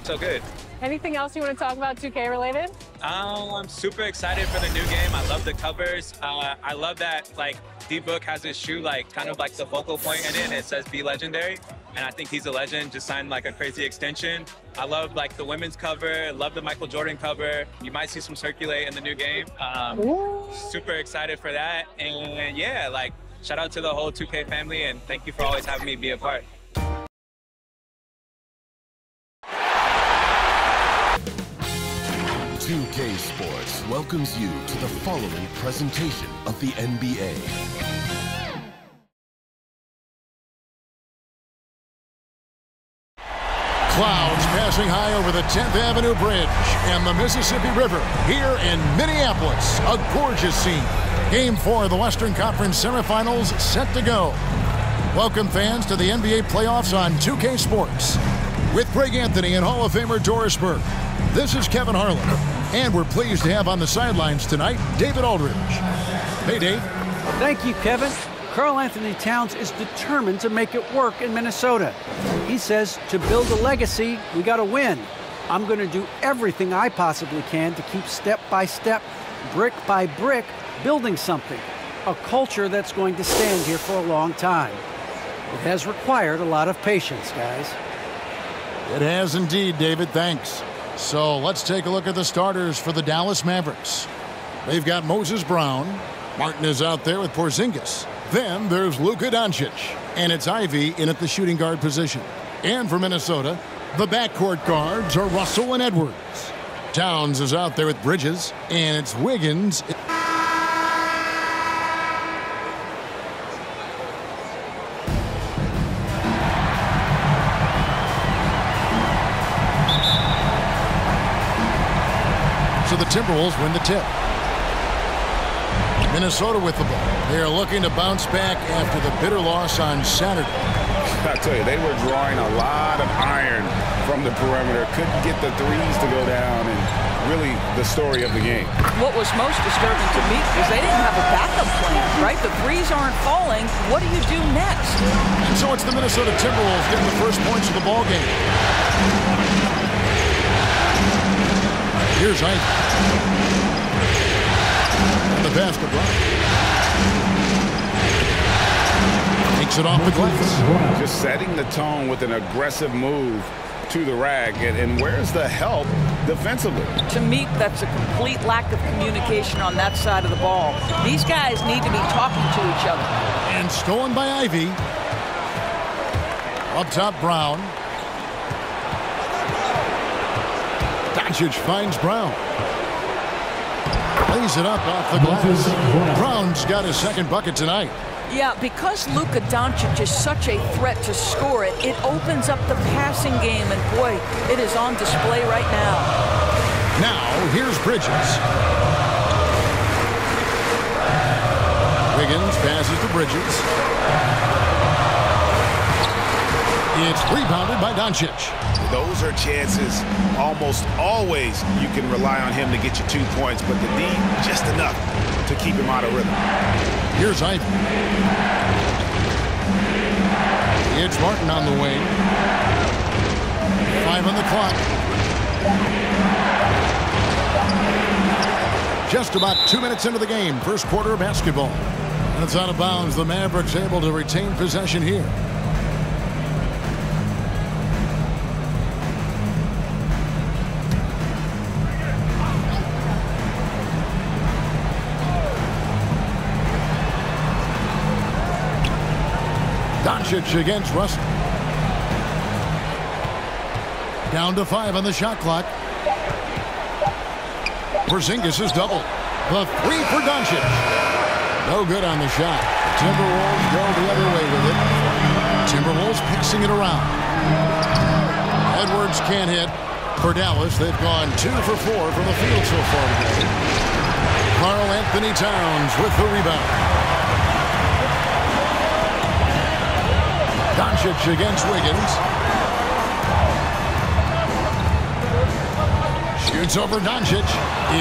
so good. Anything else you want to talk about 2K related? I'm super excited for the new game. I love the covers. I love that like D-Book has his shoe like kind of like the focal point in it. It says "Be Legendary," and I think he's a legend. Just signed like a crazy extension. I love like the women's cover. Love the Michael Jordan cover. You might see some circulate in the new game. Super excited for that. And yeah, like shout out to the whole 2K family, and thank you for always having me be a part. "2K Sports" welcomes you to the following presentation of the NBA. Clouds passing high over the 10th Avenue Bridge and the Mississippi River here in Minneapolis. A gorgeous scene. Game 4 of the Western Conference semifinals set to go. Welcome fans to the NBA playoffs on 2K Sports. With Greg Anthony and Hall of Famer Doris Burke, this is Kevin Harlan. And we're pleased to have on the sidelines tonight, David Aldridge. Hey, Dave. Thank you, Kevin. Karl-Anthony Towns is determined to make it work in Minnesota. He says, to build a legacy, we got to win. I'm going to do everything I possibly can to keep step by step, brick by brick, building something. A culture that's going to stand here for a long time. It has required a lot of patience, guys. It has indeed, David. Thanks. So let's take a look at the starters for the Dallas Mavericks. They've got Moses Brown. Martin is out there with Porzingis. Then there's Luka Doncic. And it's Ivy in at the shooting guard position. And for Minnesota, the backcourt guards are Russell and Edwards. Towns is out there with Bridges. And it's Wiggins. So the Timberwolves win the tip. Minnesota with the ball. They are looking to bounce back after the bitter loss on Saturday. I tell you, they were drawing a lot of iron from the perimeter. Couldn't get the threes to go down, and really the story of the game. What was most disturbing to me is they didn't have a backup plan, right? The threes aren't falling. What do you do next? And so it's the Minnesota Timberwolves getting the first points of the ball game. Here's Ivy. And the pass to Brown. Takes it off the glass. Just setting the tone with an aggressive move to the rag. And where's the help defensively? To me, that's a complete lack of communication on that side of the ball. These guys need to be talking to each other. And stolen by Ivy. Up top, Brown. Doncic finds Brown. Lays it up off the glass. Brown's got his second bucket tonight. Yeah, because Luka Doncic is such a threat to score it, it opens up the passing game, and boy, it is on display right now. Now, here's Bridges. Wiggins passes to Bridges. It's rebounded by Doncic. Those are chances almost always you can rely on him to get you 2 points, but the D, just enough to keep him out of rhythm. Here's Ivy. It's Martin on the wing. 5 on the clock. Just about 2 minutes into the game, first quarter of basketball. And it's out of bounds. The Mavericks able to retain possession here. Doncic against Russell. Down to 5 on the shot clock. Porzingis is double. The 3 for Doncic. No good on the shot. Timberwolves go the other way with it. Timberwolves passing it around. Edwards can't hit. For Dallas, they've gone 2 for 4 from the field so far today. Karl-Anthony Towns with the rebound. Doncic against Wiggins. Shoots over Doncic.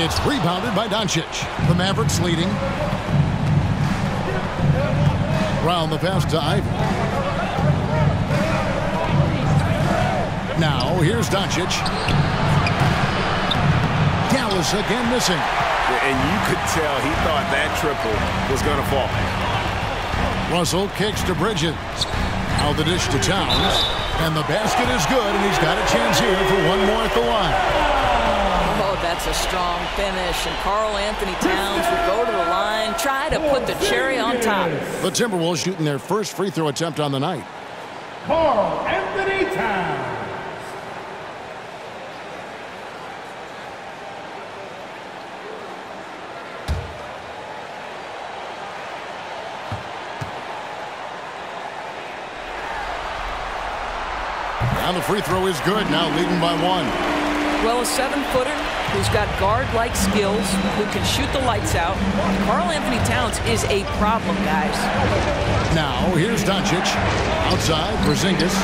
It's rebounded by Doncic. The Mavericks leading. Brown the pass to Ivy. Now Now, here's Doncic. Dallas again missing. And you could tell he thought that triple was going to fall. Russell kicks to Bridges. Now the dish to Towns. And the basket is good, and he's got a chance here for one more at the line. Oh, that's a strong finish. And karl-Anthony Towns will go to the line, try to put the cherry on top. The Timberwolves shooting their first free throw attempt on the night. Karl-Anthony Towns. And the free throw is good, now leading by one. Well, a 7-footer who's got guard-like skills, who can shoot the lights out. Karl-Anthony Towns is a problem, guys. Now, here's Doncic. Outside, Porzingis.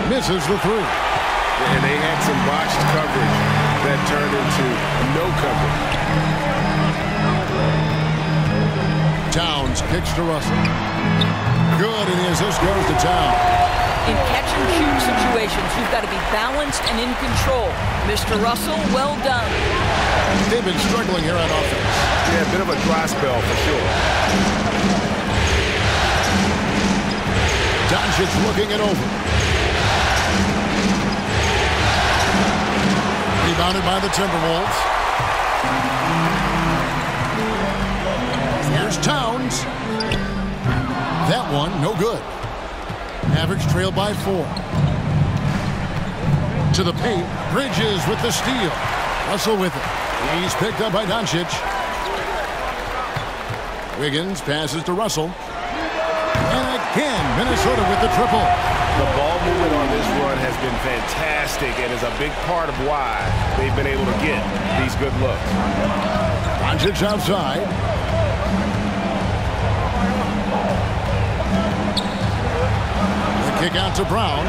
Misses the three. And they had some botched coverage that turned into no coverage. Towns kicks to Russell. Good, and the assist goes to Towns. In catch-and-shoot situations, you've got to be balanced and in control. Mr. Russell, well done. They've been struggling here on offense. Yeah, a bit of a dry spell for sure. Doncic looking it over. Rebounded by the Timberwolves. Here's Towns. That one, no good. Mavericks trail by 4. To the paint. Bridges with the steal. Russell with it. He's picked up by Doncic. Wiggins passes to Russell. And again, Minnesota with the triple. The ball movement on this run has been fantastic and is a big part of why they've been able to get these good looks. Doncic outside. Kick out to Brown.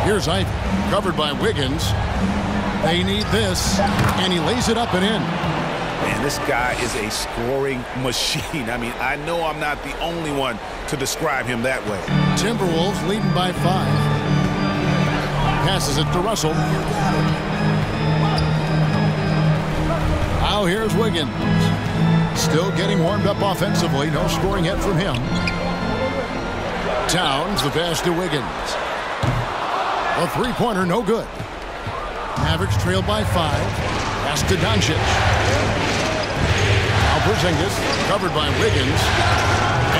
Here's Ivy, covered by Wiggins. They need this, and he lays it up and in. Man, this guy is a scoring machine. I mean, I know I'm not the only one to describe him that way. Timberwolves leading by 5. Passes it to Russell. Now here's Wiggins. Still getting warmed up offensively. No scoring yet from him. Towns, the pass to Wiggins. A three-pointer, no good. Mavericks trail by 5. Pass to Doncic. Now Porzingis, covered by Wiggins.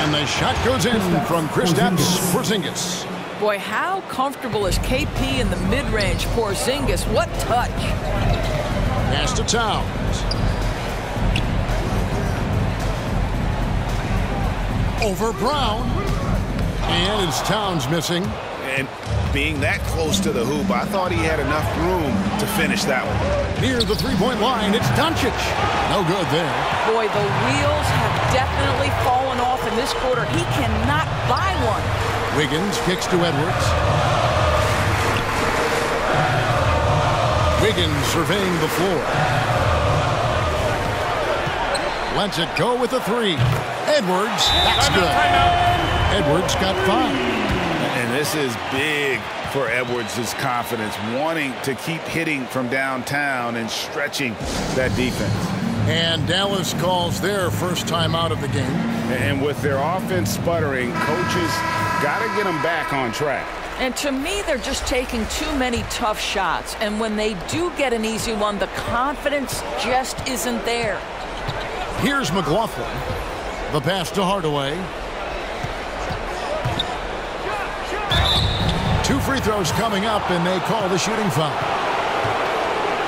And the shot goes in from Kristaps Porzingis. Boy, how comfortable is KP in the mid-range? Porzingis, what touch. Pass to Towns. Over Brown. And it's Towns missing. And being that close to the hoop, I thought he had enough room to finish that one. Near the three-point line, it's Doncic. No good there. Boy, the wheels have definitely fallen off in this quarter. He cannot buy one. Wiggins kicks to Edwards. Wiggins surveying the floor. Lets it go with a 3. Edwards, that's good. Edwards got 5. And this is big for Edwards' confidence, wanting to keep hitting from downtown and stretching that defense. And Dallas calls their first time out of the game. And with their offense sputtering, coaches got to get them back on track. And to me, they're just taking too many tough shots. And when they do get an easy one, the confidence just isn't there. Here's McLaughlin. The pass to Hardaway. 2 free throws coming up, and they call the shooting foul.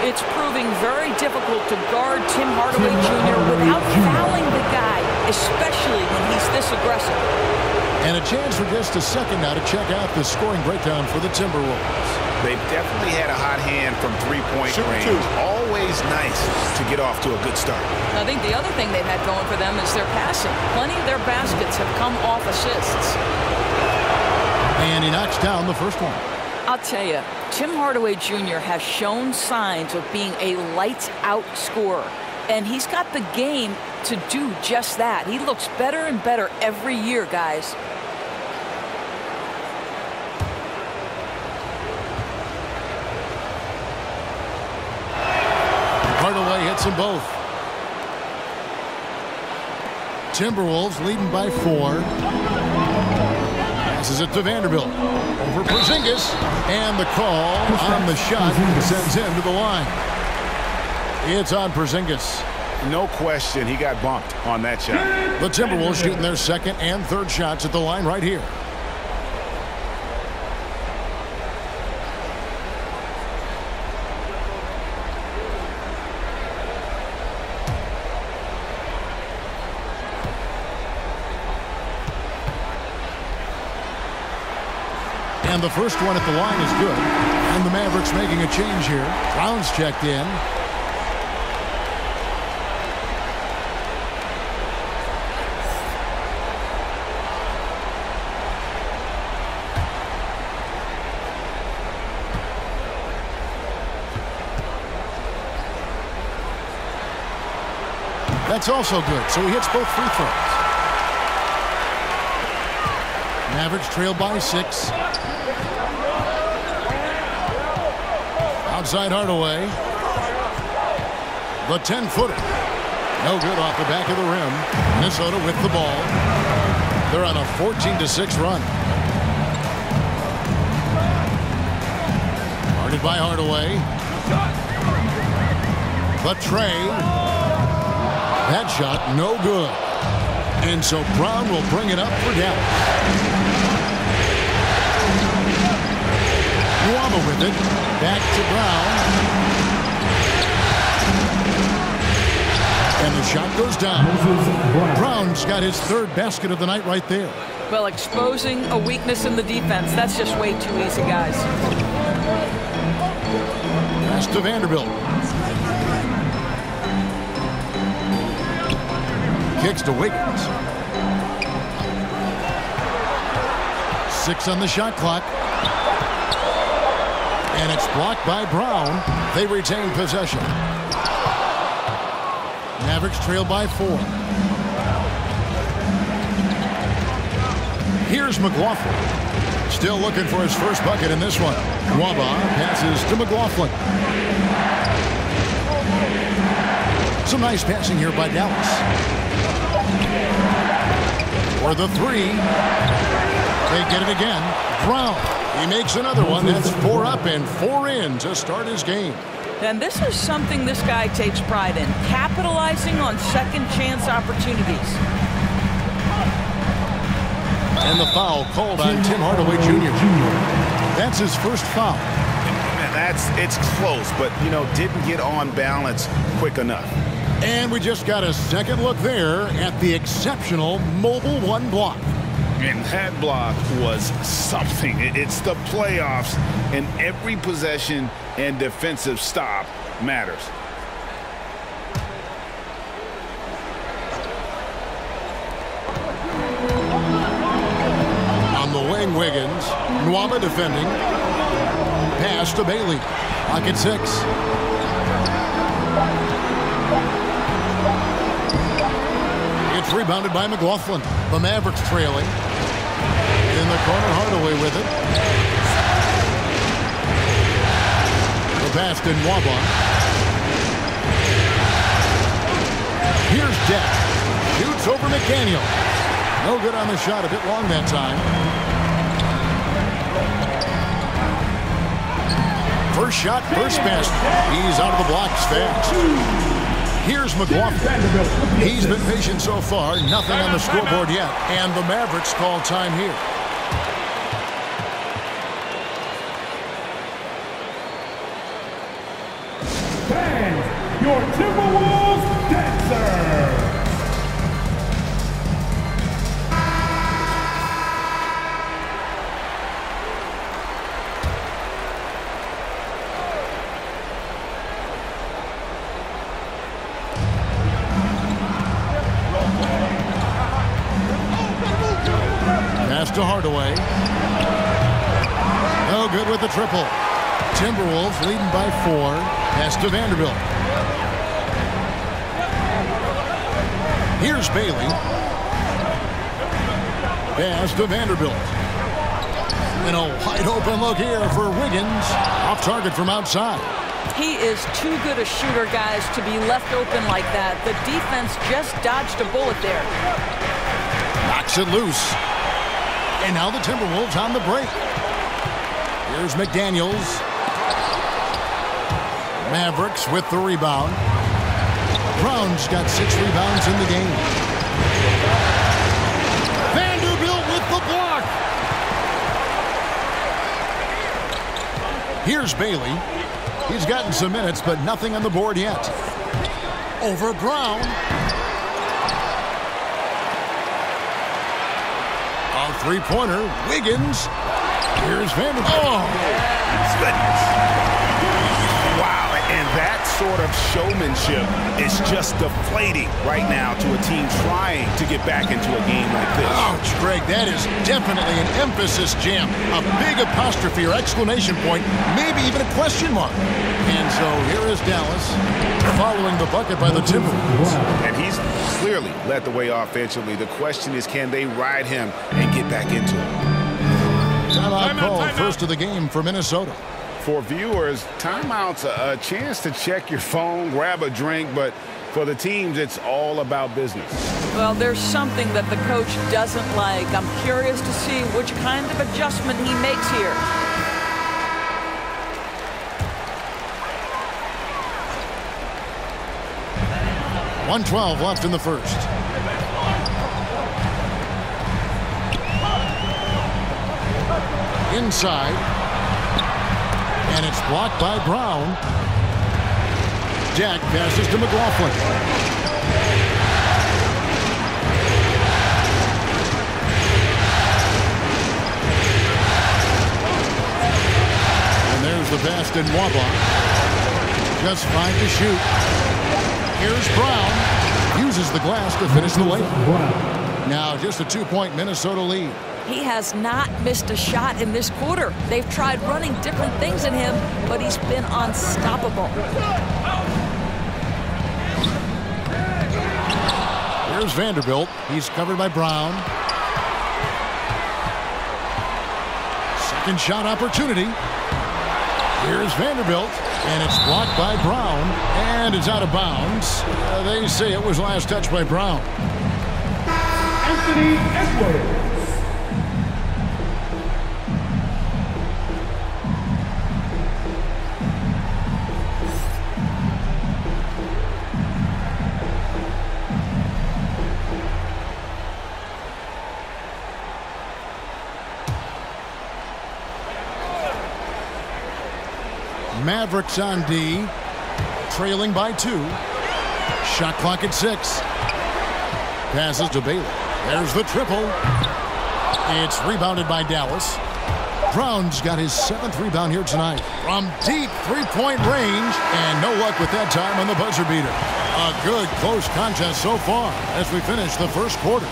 It's proving very difficult to guard Tim Hardaway Jr. without fouling the guy, especially when he's this aggressive. And a chance for just a second now to check out the scoring breakdown for the Timberwolves. They've definitely had a hot hand from three-point range. Always nice to get off to a good start. I think the other thing they've had going for them is their passing. Plenty of their baskets have come off assists. And he knocks down the first one. I'll tell you, Tim Hardaway Jr. has shown signs of being a lights-out scorer. And he's got the game to do just that. He looks better and better every year, guys. Hardaway hits them both. Timberwolves leading by 4. Passes it to Vanderbilt. Over Porzingis. And the call on the shot sends him to the line. It's on Porzingis. No question, he got bumped on that shot. The Timberwolves shooting their second and third shots at the line right here. And the first one at the line is good. And the Mavericks making a change here. Brown's checked in. That's also good, so he hits both free throws. Mavericks trail by 6. Outside Hardaway. The 10-footer. No good off the back of the rim. Minnesota with the ball. They're on a 14-6 run. Guarded by Hardaway. The tray. That shot, no good. And so Brown will bring it up for Dallas. Nwaba with it. Back to Brown. And the shot goes down. Brown's got his third basket of the night right there. Well, exposing a weakness in the defense, that's just way too easy, guys. Pass to Vanderbilt. Kicks to Wiggins. 6 on the shot clock. And it's blocked by Brown. They retain possession. Mavericks trail by 4. Here's McLaughlin. Still looking for his first bucket in this one. Nwaba passes to McLaughlin. Some nice passing here by Dallas. For the 3. They get it again. Brown. He makes another one. That's 4 up and 4 in to start his game. And this is something this guy takes pride in. Capitalizing on second chance opportunities. And the foul called on Tim Hardaway Jr. That's his first foul. Man, it's close, but, you know, didn't get on balance quick enough. And we just got a second look there at the exceptional Mobile 1 block. And that block was something. It's the playoffs, and every possession and defensive stop matters. On the wing, Wiggins. Nwaba defending. Pass to Bailey. Pocket 6. It's rebounded by McLaughlin. The Mavericks trailing. In the corner, Hardaway with it. The pass to Nwaba. Here's Deck. Shoots over McDaniel. No good on the shot. A bit long that time. First shot, first basket. He's out of the blocks fast. Here's McLaughlin. He's been patient so far. Nothing on the scoreboard yet. And the Mavericks call time here. Fans, your Timberwolves dancer. Pass to Hardaway. No good with the triple. Timberwolves leading by 4. Pass to Vanderbilt. Here's Bailey. Pass to Vanderbilt. And a wide open look here for Wiggins. Off target from outside. He is too good a shooter, guys, to be left open like that. The defense just dodged a bullet there. Knocks it loose. And now the Timberwolves on the break. Here's McDaniels. Mavericks with the rebound. Brown's got 6 rebounds in the game. Vanderbilt with the block. Here's Bailey. He's gotten some minutes, but nothing on the board yet. Over Brown. A three-pointer. Wiggins. Here's Vanderbilt. Oh, Goodness. Wow, and that sort of showmanship is just deflating right now to a team trying to get back into a game like this. Ouch, Greg, that is definitely an emphasis jam. A big apostrophe or exclamation point, maybe even a question mark. And so here is Dallas following the bucket by the Timberwolves. And he's clearly led the way offensively. The question is, can they ride him and get back into it? Timeout call, first of the game for Minnesota. For viewers, timeout's a chance to check your phone, grab a drink, but for the teams, it's all about business. Well, there's something that the coach doesn't like. I'm curious to see which kind of adjustment he makes here. .112 left in the first. Inside. And it's blocked by Brown. Jack passes to McLaughlin. And there's the pass to Nwaba. Just 5 to shoot. Here's Brown. Uses the glass to finish the layup. Now just a 2-point Minnesota lead. He has not missed a shot in this quarter. They've tried running different things at him, but he's been unstoppable. Here's Vanderbilt. He's covered by Brown. Second shot opportunity. Here's Vanderbilt. And it's blocked by Brown. And it's out of bounds. They say it was last touched by Brown. Anthony Edwards. Mavericks on D, trailing by 2. Shot clock at 6. Passes to Bailey. There's the triple. It's rebounded by Dallas. Brown's got his 7th rebound here tonight. From deep 3-point range, and no luck with that time on the buzzer beater. A good close contest so far as we finish the first quarter.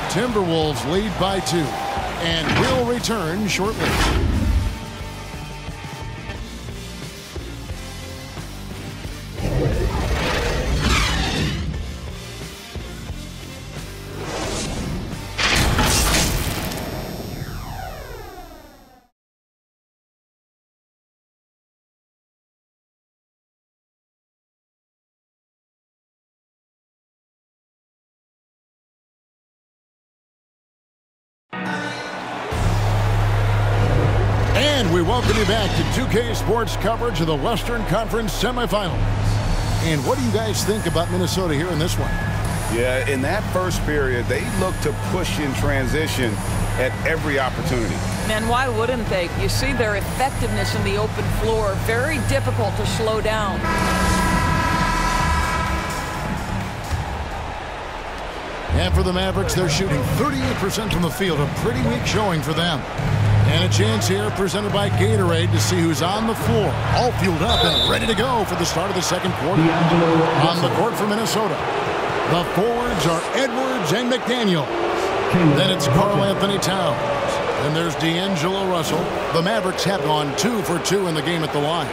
Timberwolves lead by 2, and will return shortly. We welcome you back to 2K Sports coverage of the Western Conference semifinals. And what do you guys think about Minnesota here in this one? Yeah, in that first period, they looked to push in transition at every opportunity. And why wouldn't they? You see their effectiveness in the open floor. Very difficult to slow down. And for the Mavericks, they're shooting 38% from the field. A pretty weak showing for them. And a chance here presented by Gatorade to see who's on the floor. All fueled up and ready to go for the start of the second quarter. On the court for Minnesota, the forwards are Edwards and McDaniels. Then it's Karl-Anthony Towns. Then there's D'Angelo Russell. The Mavericks have gone 2 for 2 in the game at the line.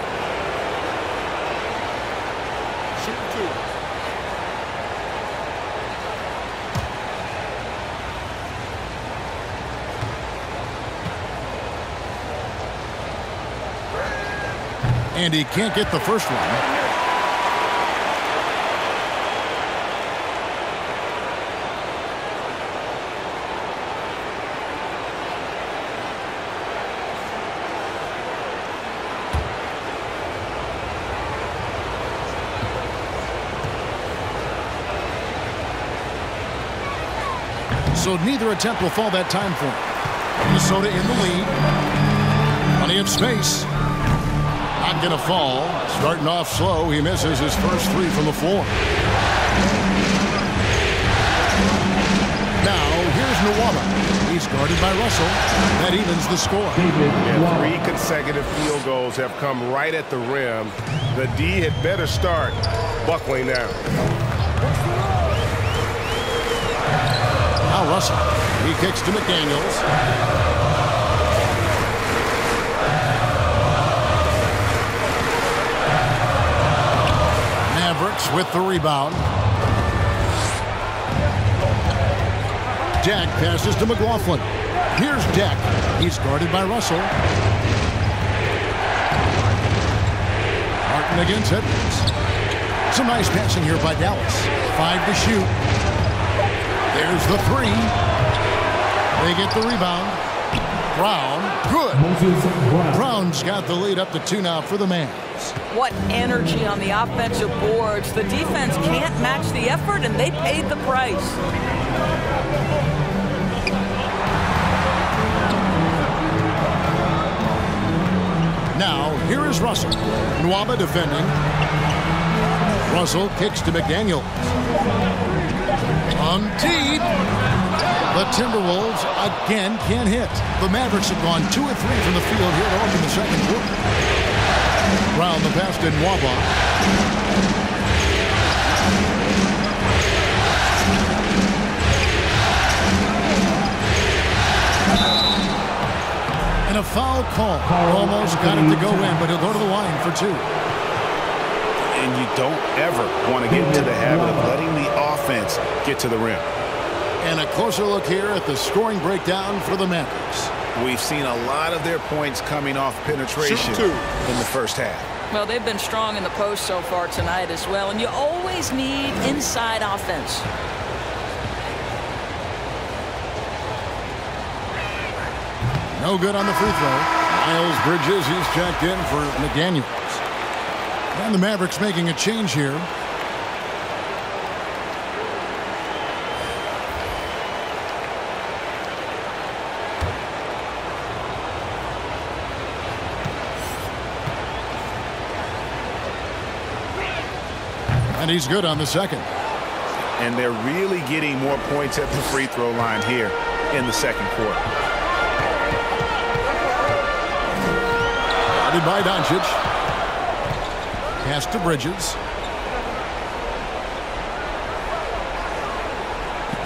And he can't get the first one. So neither attempt will fall that time for him. Minnesota in the lead. Plenty of space. Not going to fall. Starting off slow. He misses his first three from the floor. Now, here's Nwaba. He's guarded by Russell. That evens the score. Yeah, 3 consecutive field goals have come right at the rim. The D had better start buckling down. Now Russell. He kicks to McDaniels. Mavericks with the rebound. Jack passes to McLaughlin. Here's Jack. He's guarded by Russell. Martin against Edwards. Some nice passing here by Dallas. 5 to shoot. There's the 3. They get the rebound. Brown, good. Brown's got the lead up to 2 now for the Mavs. What energy on the offensive boards. The defense can't match the effort, and they paid the price. Now, here is Russell. Nwaba defending. Russell kicks to McDaniels. On deep. The Timberwolves again can't hit. The Mavericks have gone 2 of 3 from the field here to open the second quarter. Brown the pass to Nwaba. And a foul call. Almost got it to go in, but he'll go to the line for 2. And you don't ever want to get into the habit of letting the offense get to the rim. And a closer look here at the scoring breakdown for the Mavericks. We've seen a lot of their points coming off penetration in the first half. Well, they've been strong in the post so far tonight as well, and you always need inside offense. No good on the free throw. Miles Bridges, he's checked in for McDaniels. And the Mavericks making a change here. And he's good on the second. And they're really getting more points at the free throw line here in the second quarter. Guarded by Doncic. Pass to Bridges.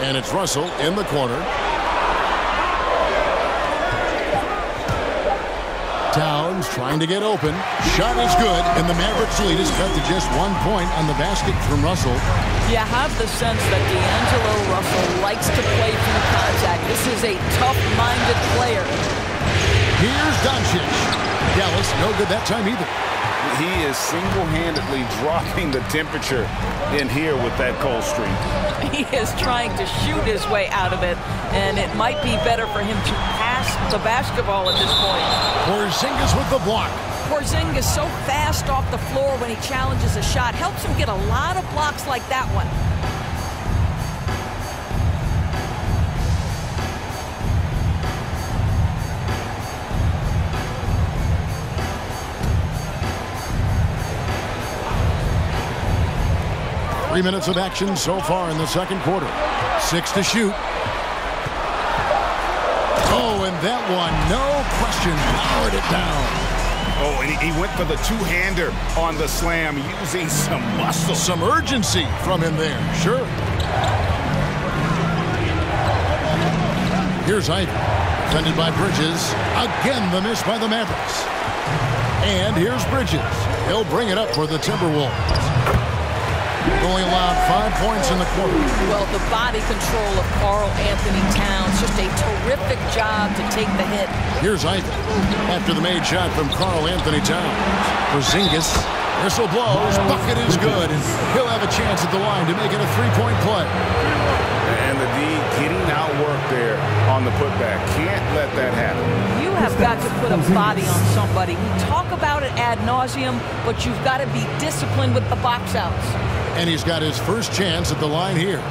And it's Russell in the corner. Towns trying to get open. Shot is good, and the Mavericks lead is cut to just 1 point on the basket from Russell. You have the sense that D'Angelo Russell likes to play through contact. This is a tough-minded player. Here's Doncic. Dallas, no good that time either. He is single-handedly dropping the temperature in here with that cold streak. He is trying to shoot his way out of it, and it might be better for him to pass the basketball at this point. Porzingis with the block. Porzingis so fast off the floor when he challenges a shot. Helps him get a lot of blocks like that one. Three minutes of action so far in the second quarter. 6 to shoot. Oh, and that one, no question, powered it down. Oh, and he went for the two-hander on the slam, using some muscle. Some urgency from him there, sure. Here's Ivy, defended by Bridges. Again, the miss by the Mavericks. And here's Bridges. He'll bring it up for the Timberwolves. Only allowed 5 points in the quarter. Well, the body control of Karl-Anthony Towns just a terrific job to take the hit. Here's Ivan after the made shot from Karl-Anthony Towns. Porzingis, whistle blows, bucket is good, and he'll have a chance at the line to make it a three-point play. And the D getting outworked there on the putback. Can't let that happen. You have got to put a body on somebody. We talk about it ad nauseum, but you've got to be disciplined with the box outs. And he's got his first chance at the line here.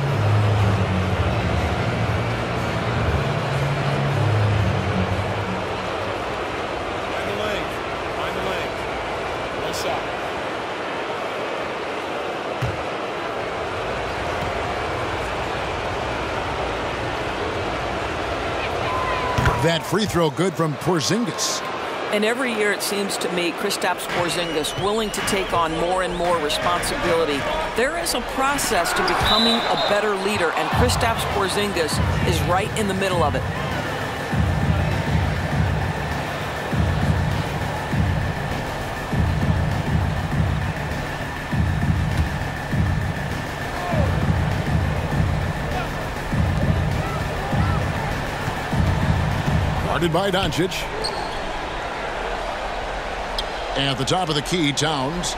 That free throw good from Porzingis. And every year it seems to me Kristaps Porzingis willing to take on more and more responsibility. There is a process to becoming a better leader, and Kristaps Porzingis is right in the middle of it. By Doncic. And at the top of the key, Towns.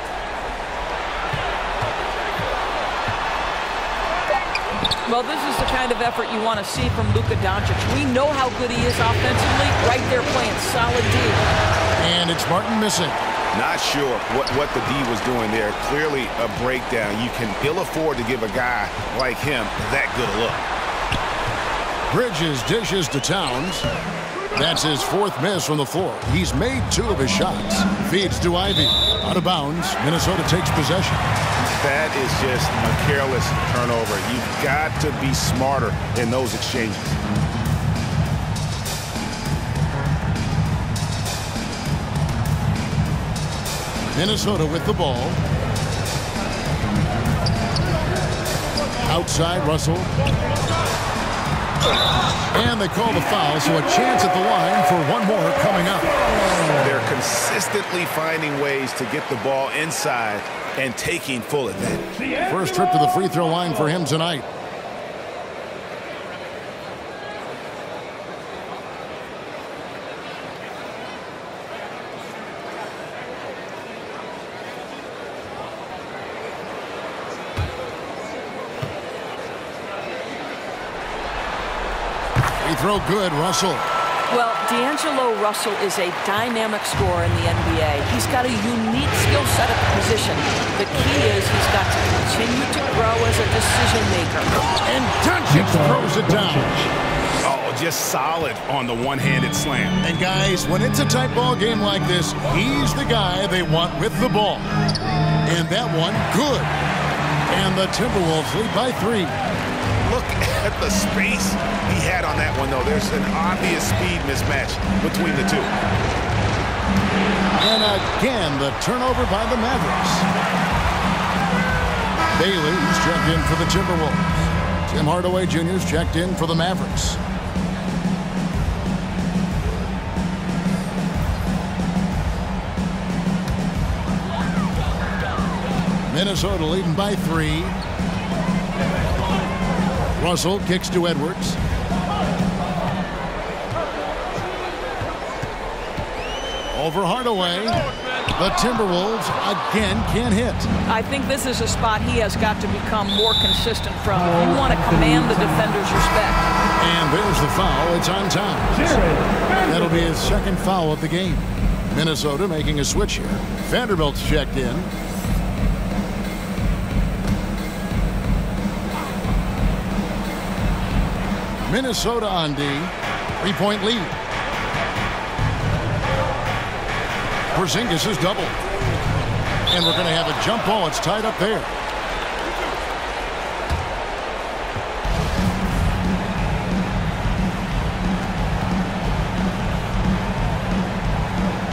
Well, this is the kind of effort you want to see from Luka Doncic. We know how good he is offensively. Right there playing solid D. And it's Martin missing. Not sure what the D was doing there. Clearly a breakdown. You can ill afford to give a guy like him that good a look. Bridges dishes to Towns. That's his fourth miss from the floor. He's made 2 of his shots. Feeds to Ivy. Out of bounds. Minnesota takes possession. That is just a careless turnover. You've got to be smarter in those exchanges. Minnesota with the ball. Outside, Russell. And they call the foul, so a chance at the line for one more coming up. They're consistently finding ways to get the ball inside and taking full advantage. First trip to the free throw line for him tonight. Throw good, Russell. Well, D'Angelo Russell is a dynamic scorer in the NBA. He's got a unique skill set at the position. The key is he's got to continue to grow as a decision maker. And Doncic throws it down. Oh, just solid on the one-handed slam. And guys, when it's a tight ball game like this, he's the guy they want with the ball. And that one, good. And the Timberwolves lead by 3. Look at the space he had on that one, though. There's an obvious speed mismatch between the two. And again, the turnover by the Mavericks. Bailey's checked in for the Timberwolves. Tim Hardaway Jr.'s checked in for the Mavericks. Minnesota leading by 3. Russell kicks to Edwards. Over Hardaway. The Timberwolves again can't hit. I think this is a spot he has got to become more consistent from. If you want to command the defender's respect. And there's the foul. It's on Towns. That'll be his second foul of the game. Minnesota making a switch here. Vanderbilt's checked in. Minnesota on D. 3-point lead. Porzingis is doubled. And we're going to have a jump ball. It's tied up there.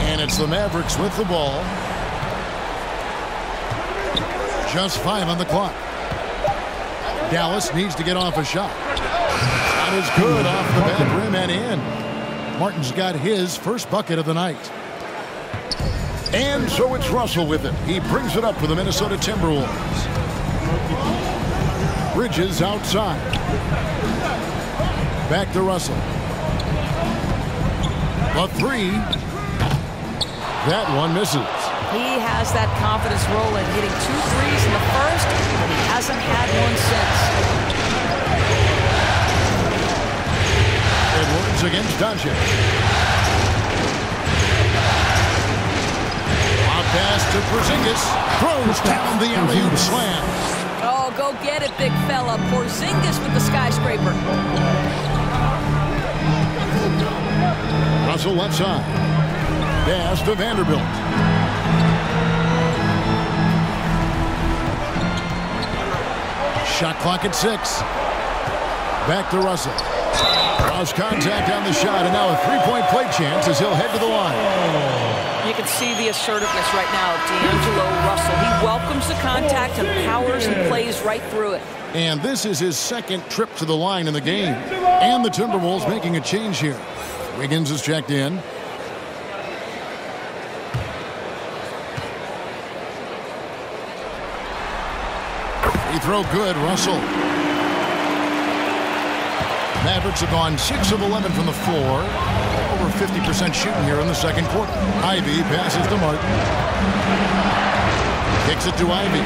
And it's the Mavericks with the ball. Just 5 on the clock. Dallas needs to get off a shot. Is good off the back rim and in. Martin's got his first bucket of the night. And so it's Russell with it. He brings it up for the Minnesota Timberwolves. Bridges outside. Back to Russell. The three. That one misses. He has that confidence rolling, hitting 2 threes in the first, but he hasn't had one since. Edwards against Doncic. A pass to Porzingis. Throws down the alley-oop slam. Oh, go get it, big fella. Porzingis with the skyscraper. Russell left side. Pass to Vanderbilt. Shot clock at 6. Back to Russell. Lost contact on the shot, and now a three-point play chance as he'll head to the line. You can see the assertiveness right now of D'Angelo Russell. He welcomes the contact and powers and plays right through it. And this is his second trip to the line in the game. And the Timberwolves making a change here. Wiggins is checked in. Free throw good, Russell. Mavericks have gone 6 of 11 from the floor. Over 50% shooting here in the second quarter. Ivy passes to Martin. Kicks it to Ivy.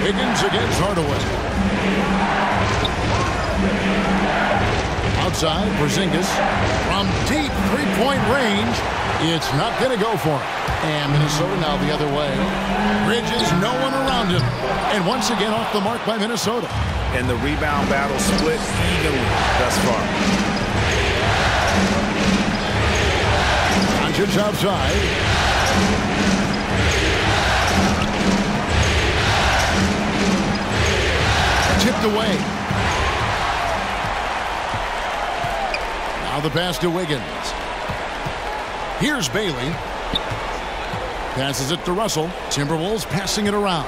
Wiggins against Hardaway. Outside, Porzingis. From deep three-point range, it's not going to go for him. And Minnesota now the other way. Bridges, no one around him. And once again off the mark by Minnesota. And the rebound battle split evenly thus far. Doncic outside. Tipped away. Now the pass to Wiggins. Here's Bailey. Passes it to Russell. Timberwolves passing it around.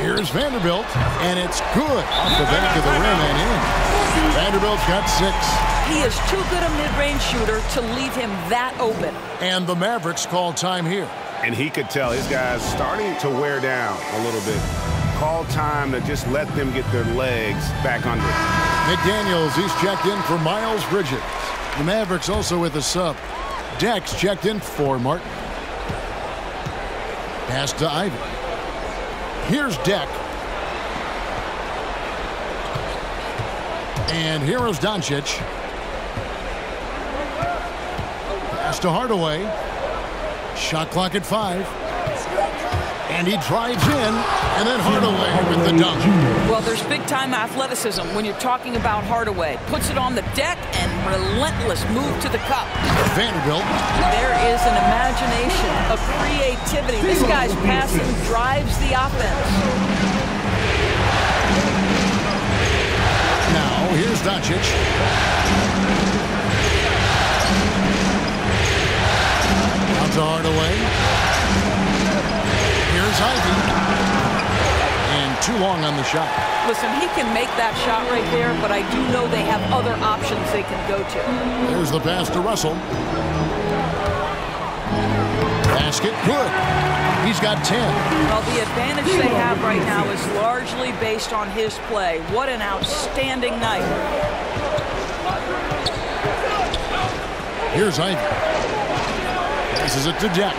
Here's Vanderbilt, and it's good off the back of the rim and in. Vanderbilt's got 6. He is too good a mid-range shooter to leave him that open. And the Mavericks call time here. And he could tell his guys starting to wear down a little bit. Call time to just let them get their legs back under. McDaniels, he's checked in for Miles Bridges. The Mavericks also with a sub. Dex checked in for Martin. Pass to Ivy. Here's Deck. And here is Doncic. Pass to Hardaway. Shot clock at 5. And he drives in, and then Hardaway with the dunk. Well, there's big-time athleticism when you're talking about Hardaway. Puts it on the deck and relentless move to the cup. Vanderbilt. There is an imagination, a creativity. This guy's passing drives the offense. Now, here's Doncic. Out to Hardaway. Here's Ivy. And too long on the shot. Listen, he can make that shot right there, but I do know they have other options they can go to. There's the pass to Russell. Basket, good. He's got 10. Well, the advantage they have right now is largely based on his play. What an outstanding night. Here's Ivy. Passes it to Deck.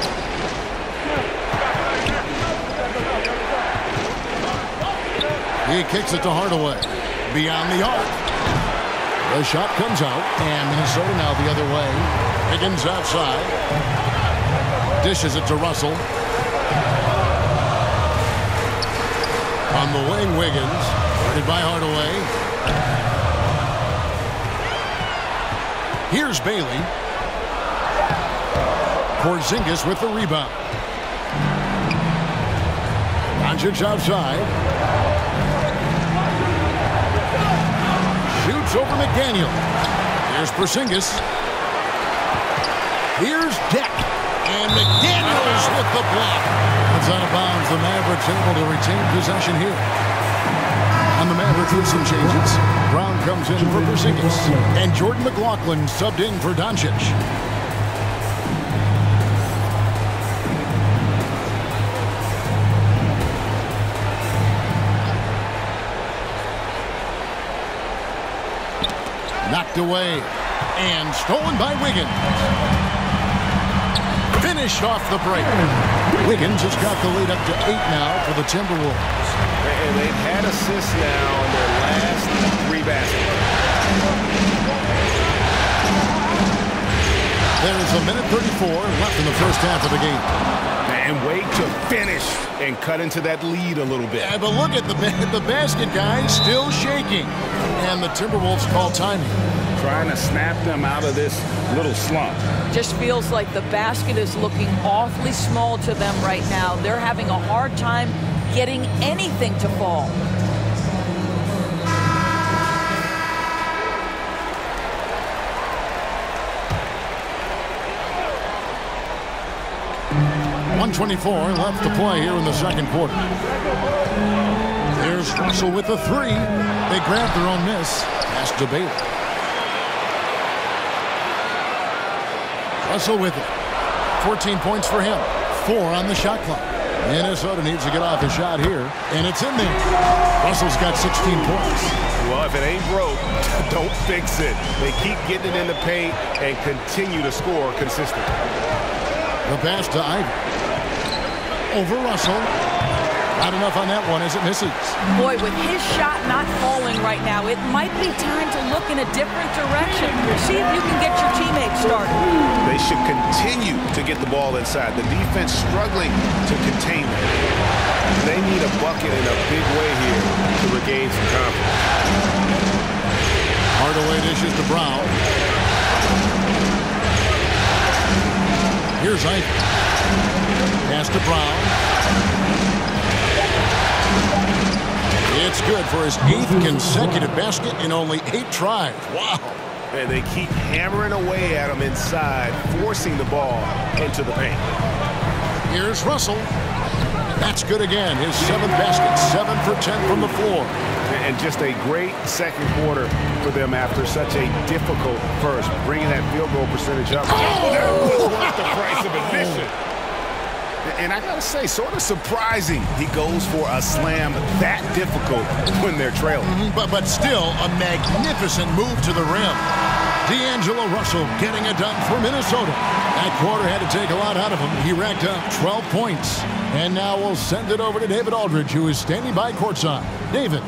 He kicks it to Hardaway. Beyond the arc. The shot comes out, and Minnesota now the other way. Wiggins outside. Dishes it to Russell. On the wing, Wiggins. Guarded by Hardaway. Here's Bailey. Porzingis with the rebound. Doncic outside. Shoots over McDaniel. Here's Porzingis. Here's Deck. And McDaniels with the block. It's out of bounds. The Mavericks able to retain possession here. And the Mavericks with some changes. Brown comes in for Porzingis. And Jordan McLaughlin subbed in for Doncic. Knocked away and stolen by Wiggins. Finished off the break. Wiggins has got the lead up to 8 now for the Timberwolves. And they've had assists now in their last 3 baskets. There's a minute 34 left in the first half of the game. And wait to finish and cut into that lead a little bit. Yeah, but look at the basket, guys, still shaking. And the Timberwolves call timing. Trying to snap them out of this little slump. Just feels like the basket is looking awfully small to them right now. They're having a hard time getting anything to fall. .124 left to play here in the second quarter. There's Russell with the 3. They grabbed their own miss. Pass to Baylor. Russell with it. 14 points for him. 4 on the shot clock. Minnesota needs to get off a shot here, and it's in there. Russell's got 16 points. Well, if it ain't broke, don't fix it. They keep getting it in the paint and continue to score consistently. The pass to Ivy. Over Russell. Not enough on that one as it misses. Boy, with his shot not falling right now, it might be time to look in a different direction. See if you can get your teammates started. They should continue to get the ball inside. The defense struggling to contain them. They need a bucket in a big way here to regain some confidence. Hardaway dishes to Brown. Here's Ivy. Pass to Brown. It's good for his 8th consecutive basket in only 8 tries. Wow. And they keep hammering away at him inside, forcing the ball into the paint. Here's Russell. That's good again. His 7th basket, 7 for 10 from the floor. And just a great second quarter for them after such a difficult first, bringing that field goal percentage up. Oh, that was worth the price of admission. And I gotta say, sort of surprising he goes for a slam that difficult when they're trailing. But still a magnificent move to the rim. D'Angelo Russell getting it done for Minnesota. That quarter had to take a lot out of him. He racked up 12 points. And now we'll send it over to David Aldridge, who is standing by courtside. David.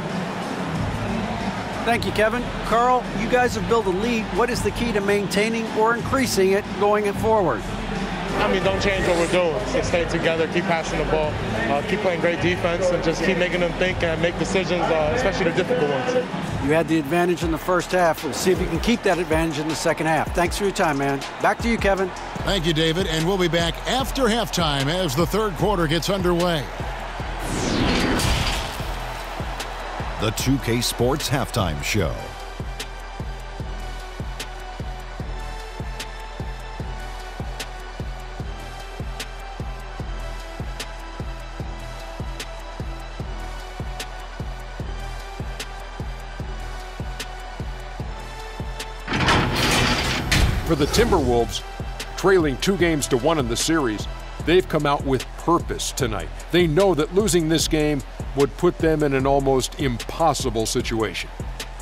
Thank you, Kevin. Karl, you guys have built a lead. What is the key to maintaining or increasing it going forward? I mean, don't change what we're doing. Just stay together, keep passing the ball, keep playing great defense, and just keep making them think and make decisions, especially the difficult ones. You had the advantage in the first half. We'll see if you can keep that advantage in the second half. Thanks for your time, man. Back to you, Kevin. Thank you, David. And we'll be back after halftime as the third quarter gets underway. The 2K Sports Halftime Show. For the Timberwolves, trailing 2-1 in the series, they've come out with purpose tonight. They know that losing this game would put them in an almost impossible situation.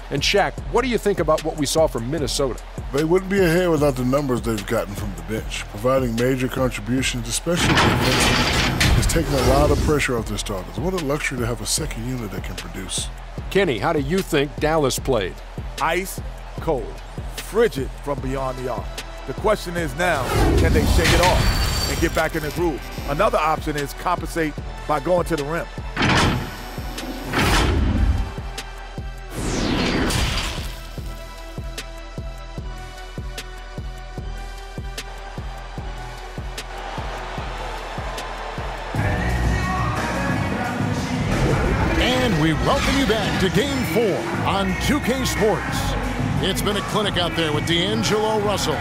And Shaq, what do you think about what we saw from Minnesota? They wouldn't be ahead without the numbers they've gotten from the bench, providing major contributions, especially defensively. It's taken a lot of pressure off their starters. What a luxury to have a second unit that can produce. Kenny, how do you think Dallas played? Ice cold, frigid from beyond the arc. The question is now, can they shake it off and get back in the groove? Another option is compensate by going to the rim. And we welcome you back to Game 4 on 2K Sports. It's been a clinic out there with D'Angelo Russell.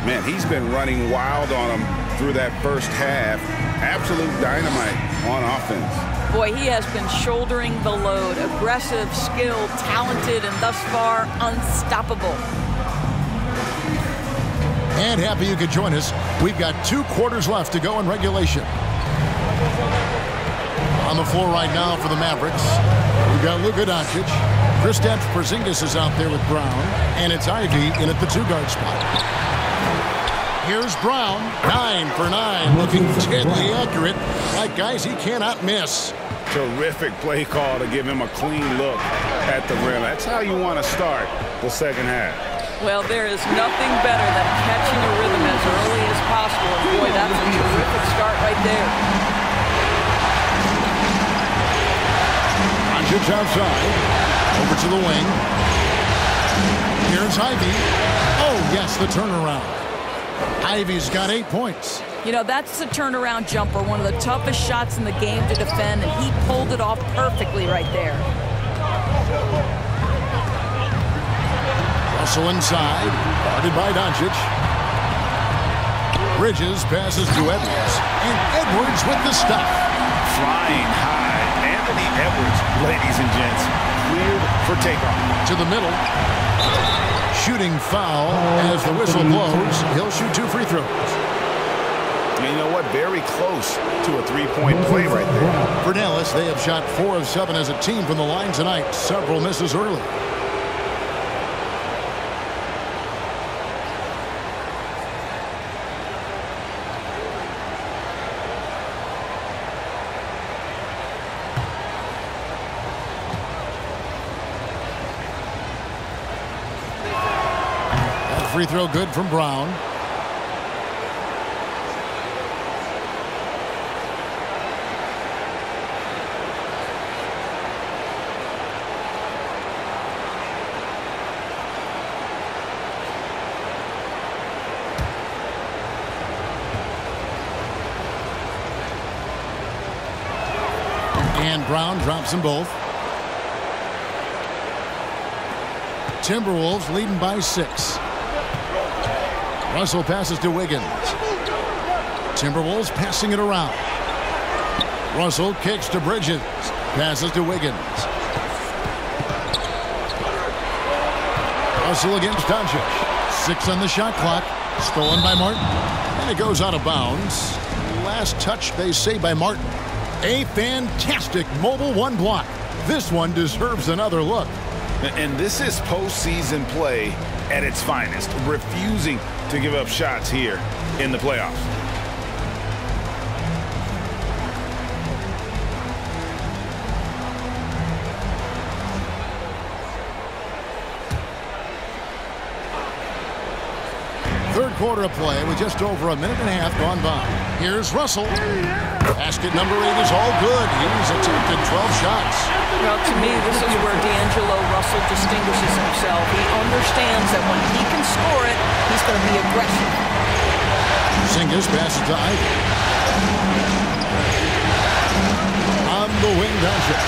Man, he's been running wild on him through that first half. Absolute dynamite on offense. Boy, he has been shouldering the load. Aggressive, skilled, talented, and thus far unstoppable. And happy you could join us. We've got 2 quarters left to go in regulation. On the floor right now for the Mavericks, we've got Luka Doncic. Kristaps Porzingis is out there with Brown, and it's Ivy in at the 2-guard spot. Here's Brown, 9 for 9, looking deadly accurate, like guys he cannot miss. Terrific play call to give him a clean look at the rim. That's how you want to start the second half. Well, there is nothing better than catching a rhythm as early as possible. And boy, that's a terrific start right there. Doncic outside, over to the wing. Here's Ivy. Oh, yes, the turnaround. Ivy's got 8 points. You know, that's a turnaround jumper, one of the toughest shots in the game to defend, and he pulled it off perfectly right there. Russell inside, guarded by Doncic. Bridges passes to Edwards, and Edwards with the stuff. Flying high, Anthony Edwards, ladies and gents, cleared for takeoff. To the middle. Shooting foul as the whistle blows. He'll shoot 2 free throws. And you know what? Very close to a 3-point play right there. For Dallas, they have shot 4 of 7 as a team from the line tonight. Several misses early. That free throw good from Brown. And Brown drops them both. Timberwolves leading by 6. Russell passes to Wiggins. Timberwolves passing it around. Russell kicks to Bridges. Passes to Wiggins. Russell against Doncic. 6 on the shot clock. Stolen by Martin. And it goes out of bounds. Last touch, they say, by Martin. A fantastic mobile 1 block. This one deserves another look. And this is postseason play at its finest, refusing to give up shots here in the playoffs. Third quarter of play with just over a minute and a half gone by. Here's Russell. Basket number 8 is all good. He's attempted 12 shots. Well, to me, this is where D'Angelo Russell distinguishes himself. He understands that when he can score it, he's going to be aggressive. Porzingis passes to Ivy. On the wing, Doncic.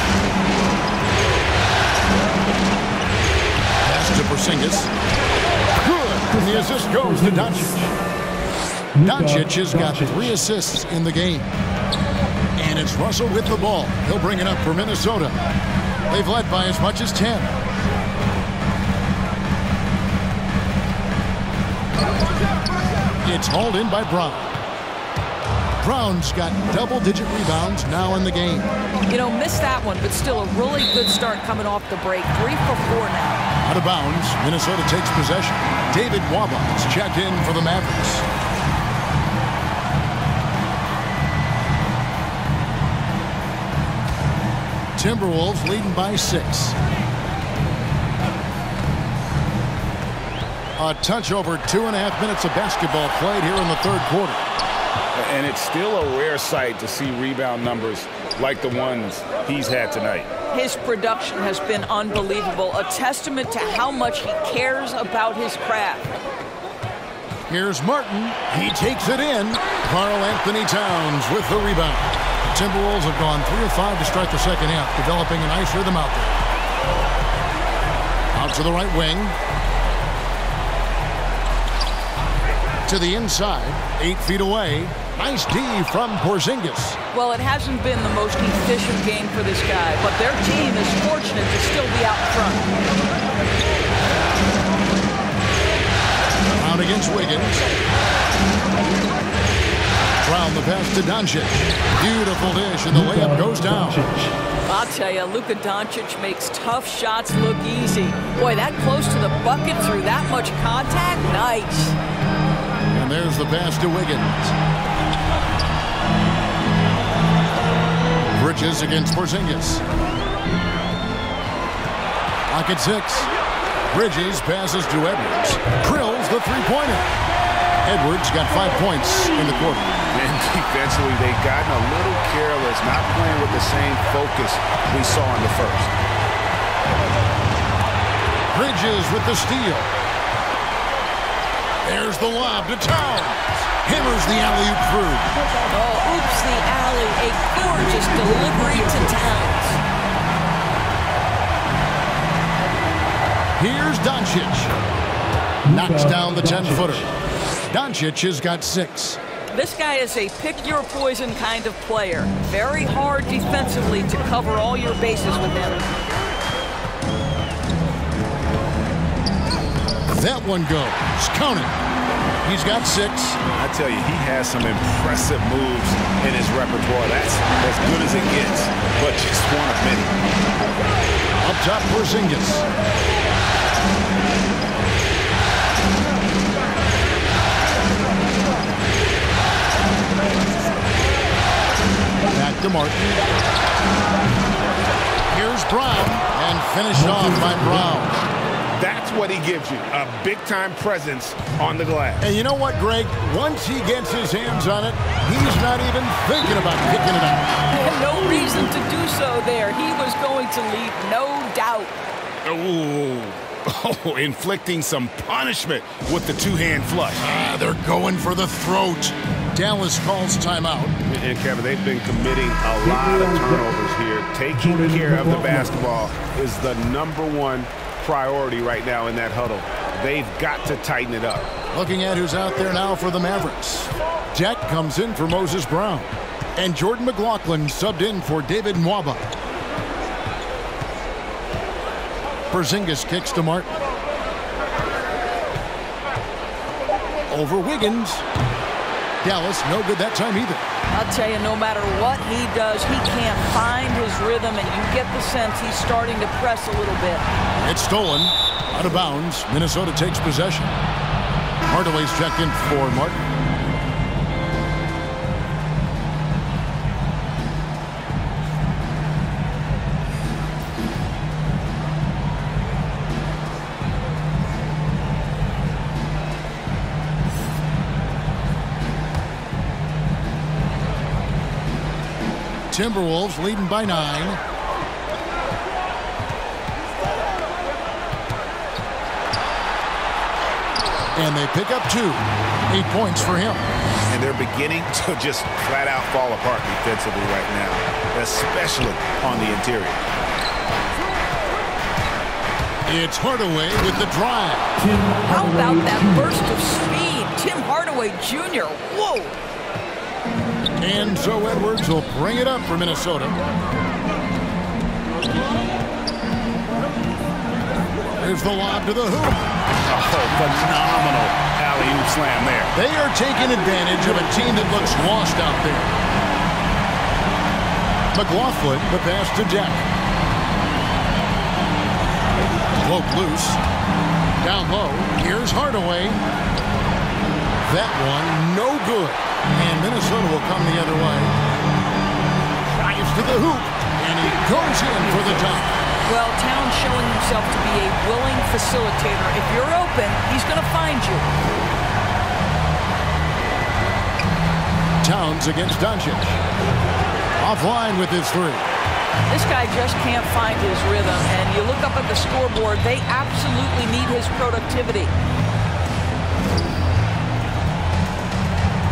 Pass to Porzingis. Good. And the assist goes to Doncic. Doncic has got 3 assists in the game. And it's Russell with the ball. He'll bring it up for Minnesota. They've led by as much as 10. It's hauled in by Brown. Brown's got double-digit rebounds now in the game. You know, missed that one, but still a really good start coming off the break. 3 for 4 now. Out of bounds, Minnesota takes possession. David Waba's checked in for the Mavericks. Timberwolves leading by 6. A touch over 2.5 minutes of basketball played here in the third quarter. And it's still a rare sight to see rebound numbers like the ones he's had tonight. His production has been unbelievable, a testament to how much he cares about his craft. Here's Martin. He takes it in. Karl-Anthony Towns with the rebound. Timberwolves have gone 3 of 5 to start the second half, developing a nice rhythm out there. Out to the right wing. To the inside, 8 feet away. Nice D from Porzingis. Well, it hasn't been the most efficient game for this guy, but their team is fortunate to still be out in front. Brown against Wiggins. Brown the pass to to Doncic. Beautiful dish, and the layup goes down. I'll tell you, Luka Doncic makes tough shots look easy. Boy, that close to the bucket through that much contact, nice. And there's the pass to Wiggins. Bridges against Porzingis. Pocket 6. Bridges passes to Edwards. Drills the three-pointer. Edwards got 5 points in the quarter. And defensively, they've gotten a little careless, not playing with the same focus we saw in the first. Bridges with the steal. There's the lob to Towns. Hammers the alley-oop through. Oh, oops, the alley. A gorgeous delivery to Towns. Here's Doncic. Knocks down the 10-footer. Doncic has got 6. This guy is a pick-your-poison kind of player. Very hard defensively to cover all your bases with him. That one goes. Count it. He's got 6. I tell you, he has some impressive moves in his repertoire. That's as good as it gets, but just one of many. Up top, Porzingis. Back to Martin. Here's Brown, and finished off by Brown. That's what he gives you, a big-time presence on the glass. And you know what, Greg? Once he gets his hands on it, he's not even thinking about kicking it out. No reason to do so there. He was going to leave, no doubt. Oh, inflicting some punishment with the two-hand flush. They're going for the throat. Dallas calls timeout. And Kevin, they've been committing a lot of turnovers here. Taking care of the basketball is the #1 priority right now in that huddle. They've got to tighten it up. Looking at who's out there now for the Mavericks. Jack comes in for Moses Brown. And Jordan McLaughlin subbed in for David Nwaba. Porzingis kicks to Martin. Over Wiggins. Dallas, no good that time either. I'll tell you, no matter what he does, he can't find his rhythm, and you get the sense he's starting to press a little bit. It's stolen. Out of bounds. Minnesota takes possession. Hardaway's checked in for Martin. Timberwolves leading by 9. And they pick up 2. 8 points for him. And they're beginning to just flat out fall apart defensively right now, especially on the interior. It's Hardaway with the drive. How about that burst of speed? Tim Hardaway Jr. Whoa! And so Edwards will bring it up for Minnesota. There's the lob to the hoop. Oh, phenomenal alley-oop slam there. They are taking advantage of a team that looks lost out there. McLaughlin, the pass to Jack. Float loose. Down low. Here's Hardaway. That one, no good. And Minnesota will come the other way. Drives to the hoop. And he goes in for the top. Well, Towns showing himself to be a willing facilitator. If you're open, he's going to find you. Towns against Doncic. Offline with his 3. This guy just can't find his rhythm. And you look up at the scoreboard, they absolutely need his productivity.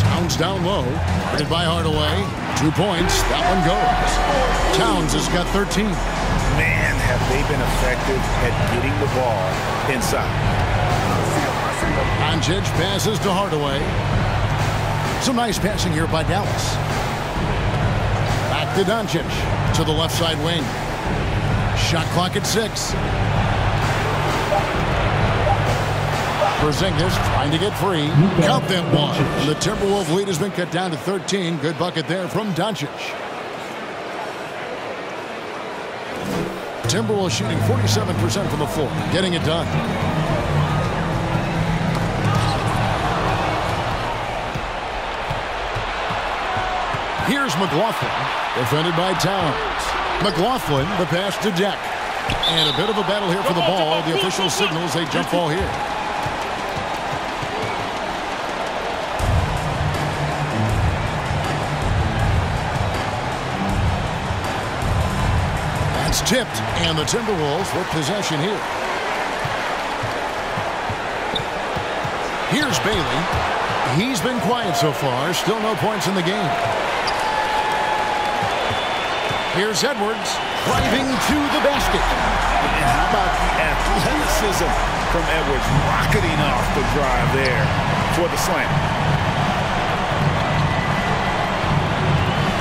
Towns down low. Guarded by Hardaway. 2 points. That one goes. Towns has got 13. Man, have they been effective at getting the ball inside. Doncic passes to Hardaway. Some nice passing here by Dallas. Back to Doncic. To the left side wing. Shot clock at 6. Porzingis trying to get free. Count them one. The Timberwolves lead has been cut down to 13. Good bucket there from Doncic. Timberwolves shooting 47% from the floor. Getting it done. Here's McLaughlin. Defended by Towns. McLaughlin, the pass to Deck. And a bit of a battle here for the ball. The official signals a jump ball here. That's tipped, and the Timberwolves with possession here. Here's Bailey. He's been quiet so far. Still no points in the game. Here's Edwards driving to the basket. And how about the athleticism from Edwards, rocketing off the drive there for the slam.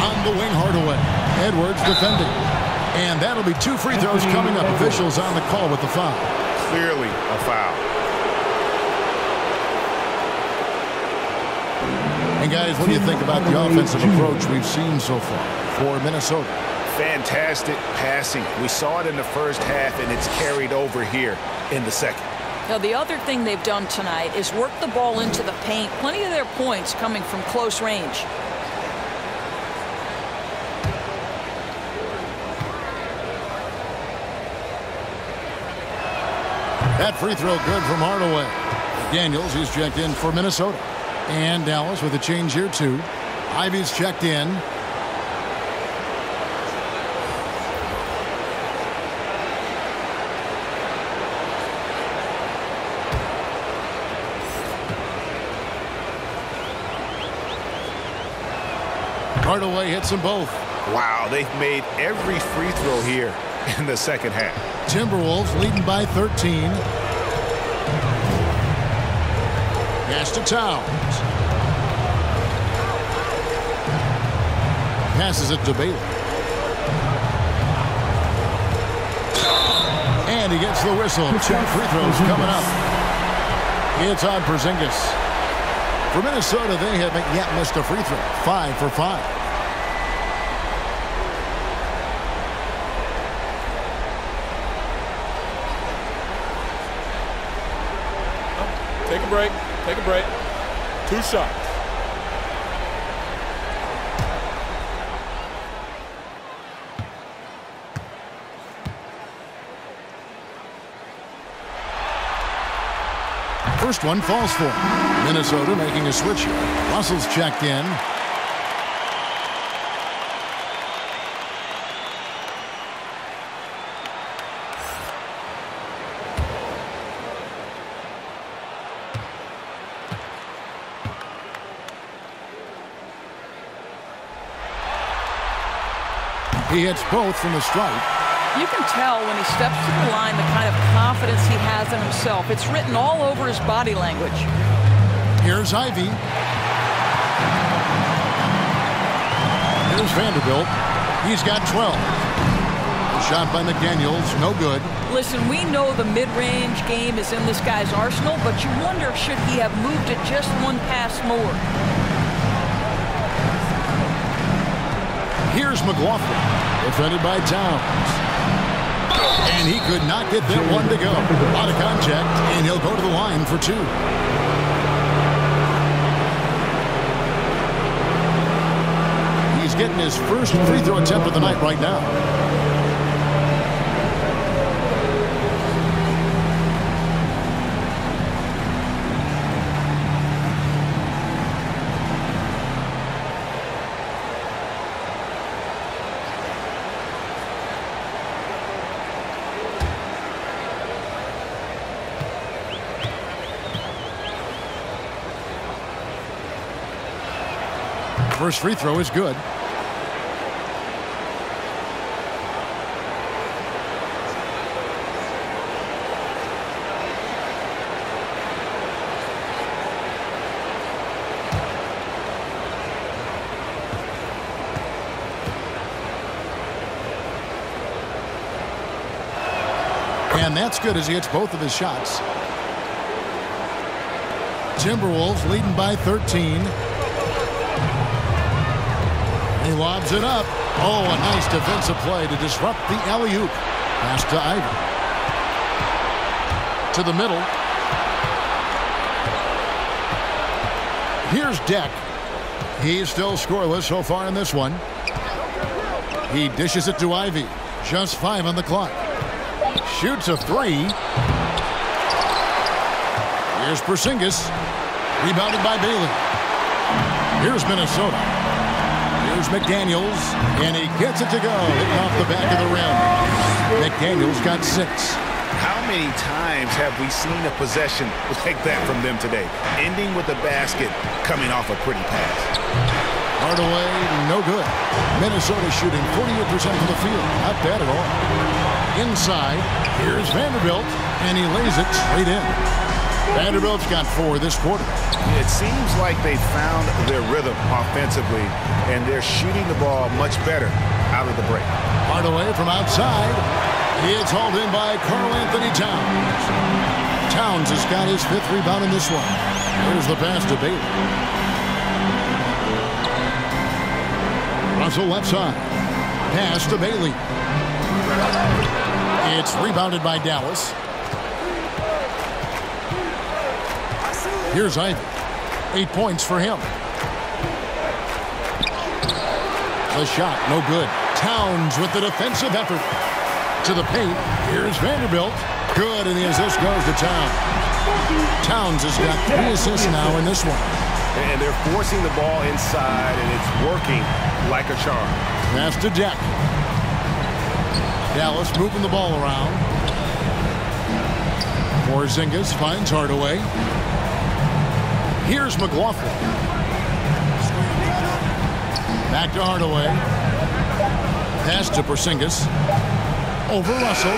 On the wing, Hardaway. Edwards defending. And that'll be 2 free throws coming up. Officials on the call with the foul. Clearly a foul. And guys, what do you think about the offensive approach we've seen so far for Minnesota? Fantastic passing. We saw it in the first half, and it's carried over here in the second. Now, the other thing they've done tonight is work the ball into the paint. Plenty of their points coming from close range. That free throw good from Hardaway. Daniels, he's checked in for Minnesota. And Dallas with a change here, too. Ivy's checked in. Hardaway hits them both. Wow, they've made every free throw here in the second half. Timberwolves leading by 13. Pass to Towns. Passes it to Bailey. And he gets the whistle. 2 free throws coming up. It's on Porzingis. For Minnesota, they haven't yet missed a free throw. 5 for 5. Take a break. Take a break. 2 shots. First one falls for him. Minnesota making a switch here. Russell's checked in. He hits both from the stripe. You can tell when he steps to the line the kind of confidence he has in himself. It's written all over his body language. Here's Ivy. Here's Vanderbilt. He's got 12. The shot by McDaniels, no good. Listen, we know the mid-range game is in this guy's arsenal, but you wonder should he have moved it just 1 pass more. Here's McLaughlin, defended by Towns. And he could not get that one to go. Out of contact, and he'll go to the line for 2. He's getting his first free throw attempt of the night right now. First free throw is good. And that's good as he hits both of his shots. Timberwolves leading by 13. He lobs it up. Oh, a nice defensive play to disrupt the alley-oop. Pass to Ivy. To the middle. Here's Deck. He's still scoreless so far in this one. He dishes it to Ivy. Just 5 on the clock. Shoots a 3. Here's Porzingis. Rebounded by Bailey. Here's Minnesota. Here's McDaniels. And he gets it to go. Hitting off the back of the rim. McDaniels got 6. How many times have we seen a possession like that from them today? Ending with a basket, coming off a pretty pass. Hardaway, no good. Minnesota shooting 48% from the field. Not bad at all. Inside, here's Vanderbilt, and he lays it straight in. Vanderbilt's got 4 this quarter. It seems like they found their rhythm offensively, and they're shooting the ball much better out of the break. Hardaway from outside. It's hauled in by karl-Anthony Towns. Towns has got his 5th rebound in this one. Here's the pass to Bailey. Russell left side. Pass to Bailey. It's rebounded by Dallas. Here's Ivy. 8 points for him. The shot, no good. Towns with the defensive effort. To the paint. Here's Vanderbilt. Good, and the assist goes to Towns. Towns has got 3 assists now in this one. And they're forcing the ball inside, and it's working like a charm. Pass to Deck. Dallas moving the ball around. Porzingis finds Hardaway. Here's McLaughlin. Back to Hardaway. Pass to Porzingis. Over Russell.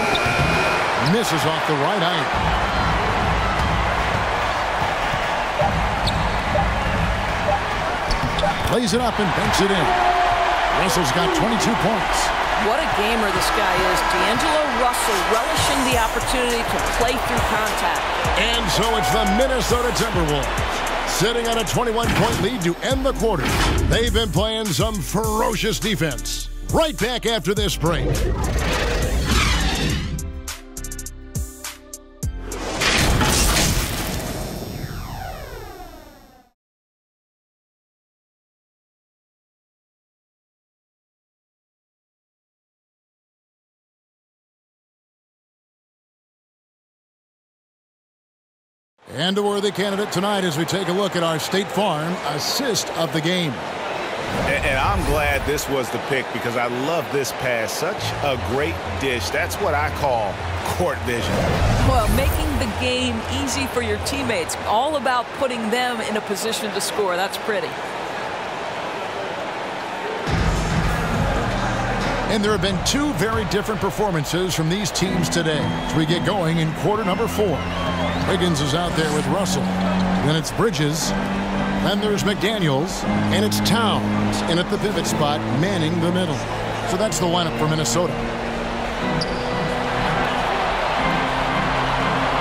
Misses off the right iron. Lays it up and banks it in. Russell's got 22 points. What a gamer this guy is. D'Angelo Russell relishing the opportunity to play through contact. And so it's the Minnesota Timberwolves sitting on a 21-point lead to end the quarter. They've been playing some ferocious defense. Right back after this break. And a worthy candidate tonight as we take a look at our State Farm assist of the game. And I'm glad this was the pick because I love this pass. Such a great dish. That's what I call court vision. Well, making the game easy for your teammates. All about putting them in a position to score. That's pretty. And there have been 2 very different performances from these teams today as we get going in quarter number 4. Wiggins is out there with Russell. Then it's Bridges. Then there's McDaniels. And it's Towns in at the pivot spot, manning the middle. So that's the lineup for Minnesota.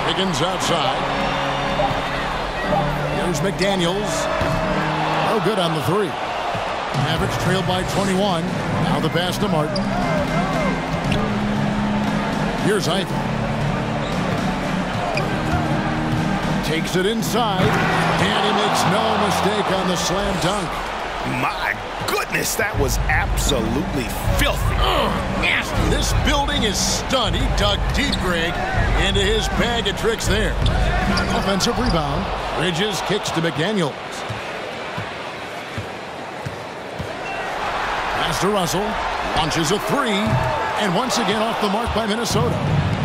Wiggins outside. Here's McDaniels. Oh, good on the 3. Mavericks trailed by 21. Now the pass to Martin. Here's Ivy. Takes it inside. And he makes no mistake on the slam dunk. My goodness, that was absolutely filthy. Nasty. This building is stunned. He dug deep, Greg, into his bag of tricks there. Offensive rebound. Bridges kicks to McDaniels. Pass to Russell. Launches a 3. And once again off the mark by Minnesota.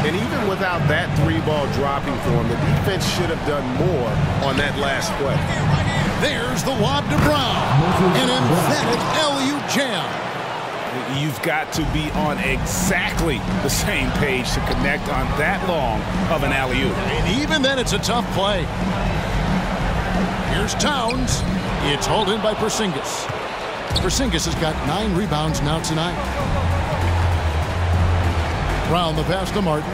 And even without that 3-ball dropping for him, the defense should have done more on that last play. There's the lob to Brown. An emphatic LU jam. You've got to be on exactly the same page to connect on that long of an alley-oop. And even then, it's a tough play. Here's Towns. It's hauled in by Porzingis. Porzingis has got 9 rebounds now tonight. Brown the pass to Martin.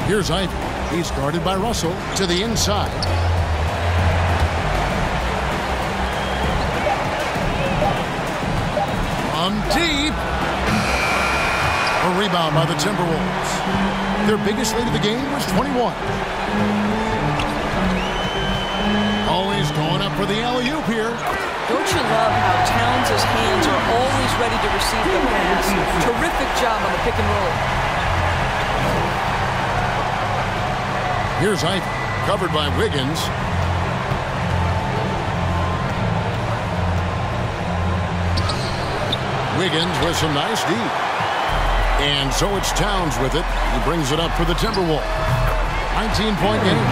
Here's Ivy. He's guarded by Russell to the inside. From deep. A rebound by the Timberwolves. Their biggest lead of the game was 21. Always going up for the alley-oop here. Don't you love how Towns' hands are always ready to receive the pass? Terrific job on the pick and roll. Here's Ivy, covered by Wiggins. Wiggins with some nice D. And so it's Towns with it. He brings it up for the Timberwolves. 19-point game.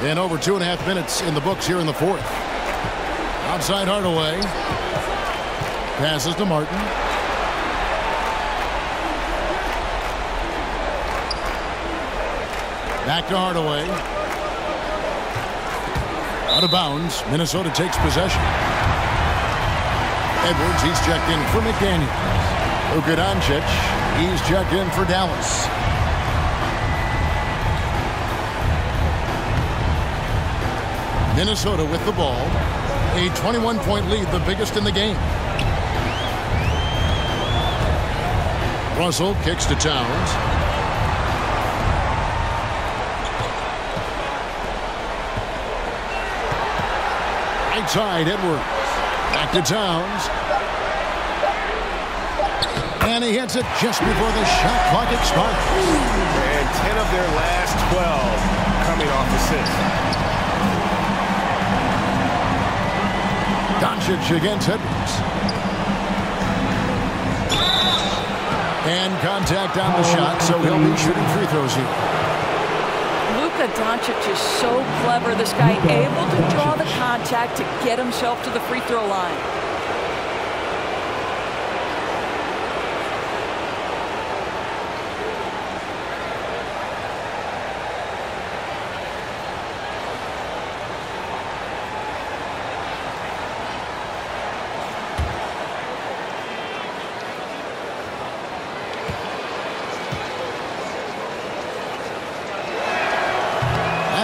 And over 2.5 minutes in the books here in the fourth. Outside Hardaway. Passes to Martin. Back to Hardaway. Out of bounds. Minnesota takes possession. Edwards, he's checked in for McDaniel. Luka Doncic, he's checked in for Dallas. Minnesota with the ball. A 21-point lead, the biggest in the game. Russell kicks to Towns. Right side, Edwards. Back to Towns. And he hits it just before the shot clock expires. And 10 of their last 12 coming off assists. Doncic against Edwards. And contact on the shot, so he'll be shooting free throws here. Luka Doncic is so clever. This guy able to draw the contact to get himself to the free throw line.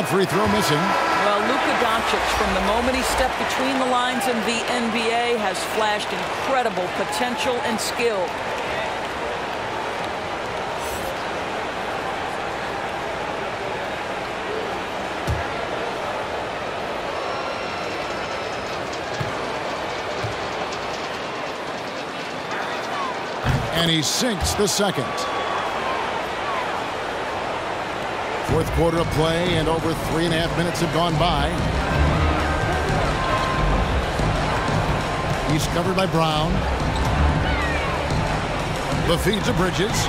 Free throw missing. Well, Luka Doncic, from the moment he stepped between the lines in the NBA, has flashed incredible potential and skill. And he sinks the second. Fourth quarter of play, and over 3.5 minutes have gone by. He's covered by Brown. The feed to Bridges.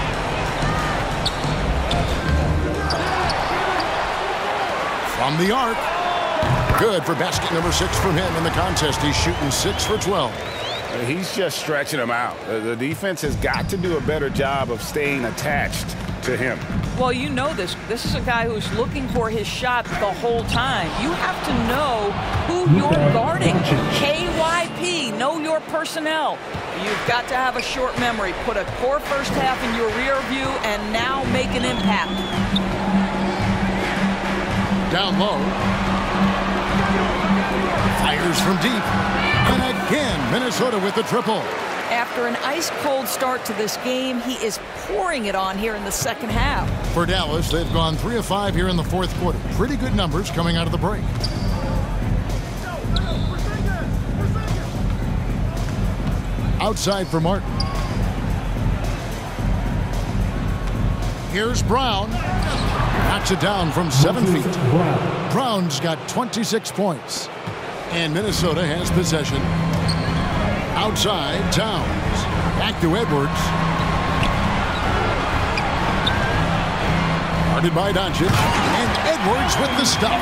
From the arc. Good for basket number 6 from him in the contest. He's shooting 6 for 12. He's just stretching them out. The defense has got to do a better job of staying attached to him. Well, you know this. This is a guy who's looking for his shot the whole time. You have to know who you're guarding. KYP, know your personnel. You've got to have a short memory. Put a core first half in your rear view and now make an impact. Down low. Fires from deep. And again, Minnesota with the triple. After an ice-cold start to this game, he is pouring it on here in the second half. For Dallas, they've gone 3 of 5 here in the fourth quarter. Pretty good numbers coming out of the break. Outside for Martin. Here's Brown. Knocks it down from 7 feet. Brown's got 26 points. And Minnesota has possession. Outside, Towns. Back to Edwards. Guarded by Doncic. And Edwards with the stop.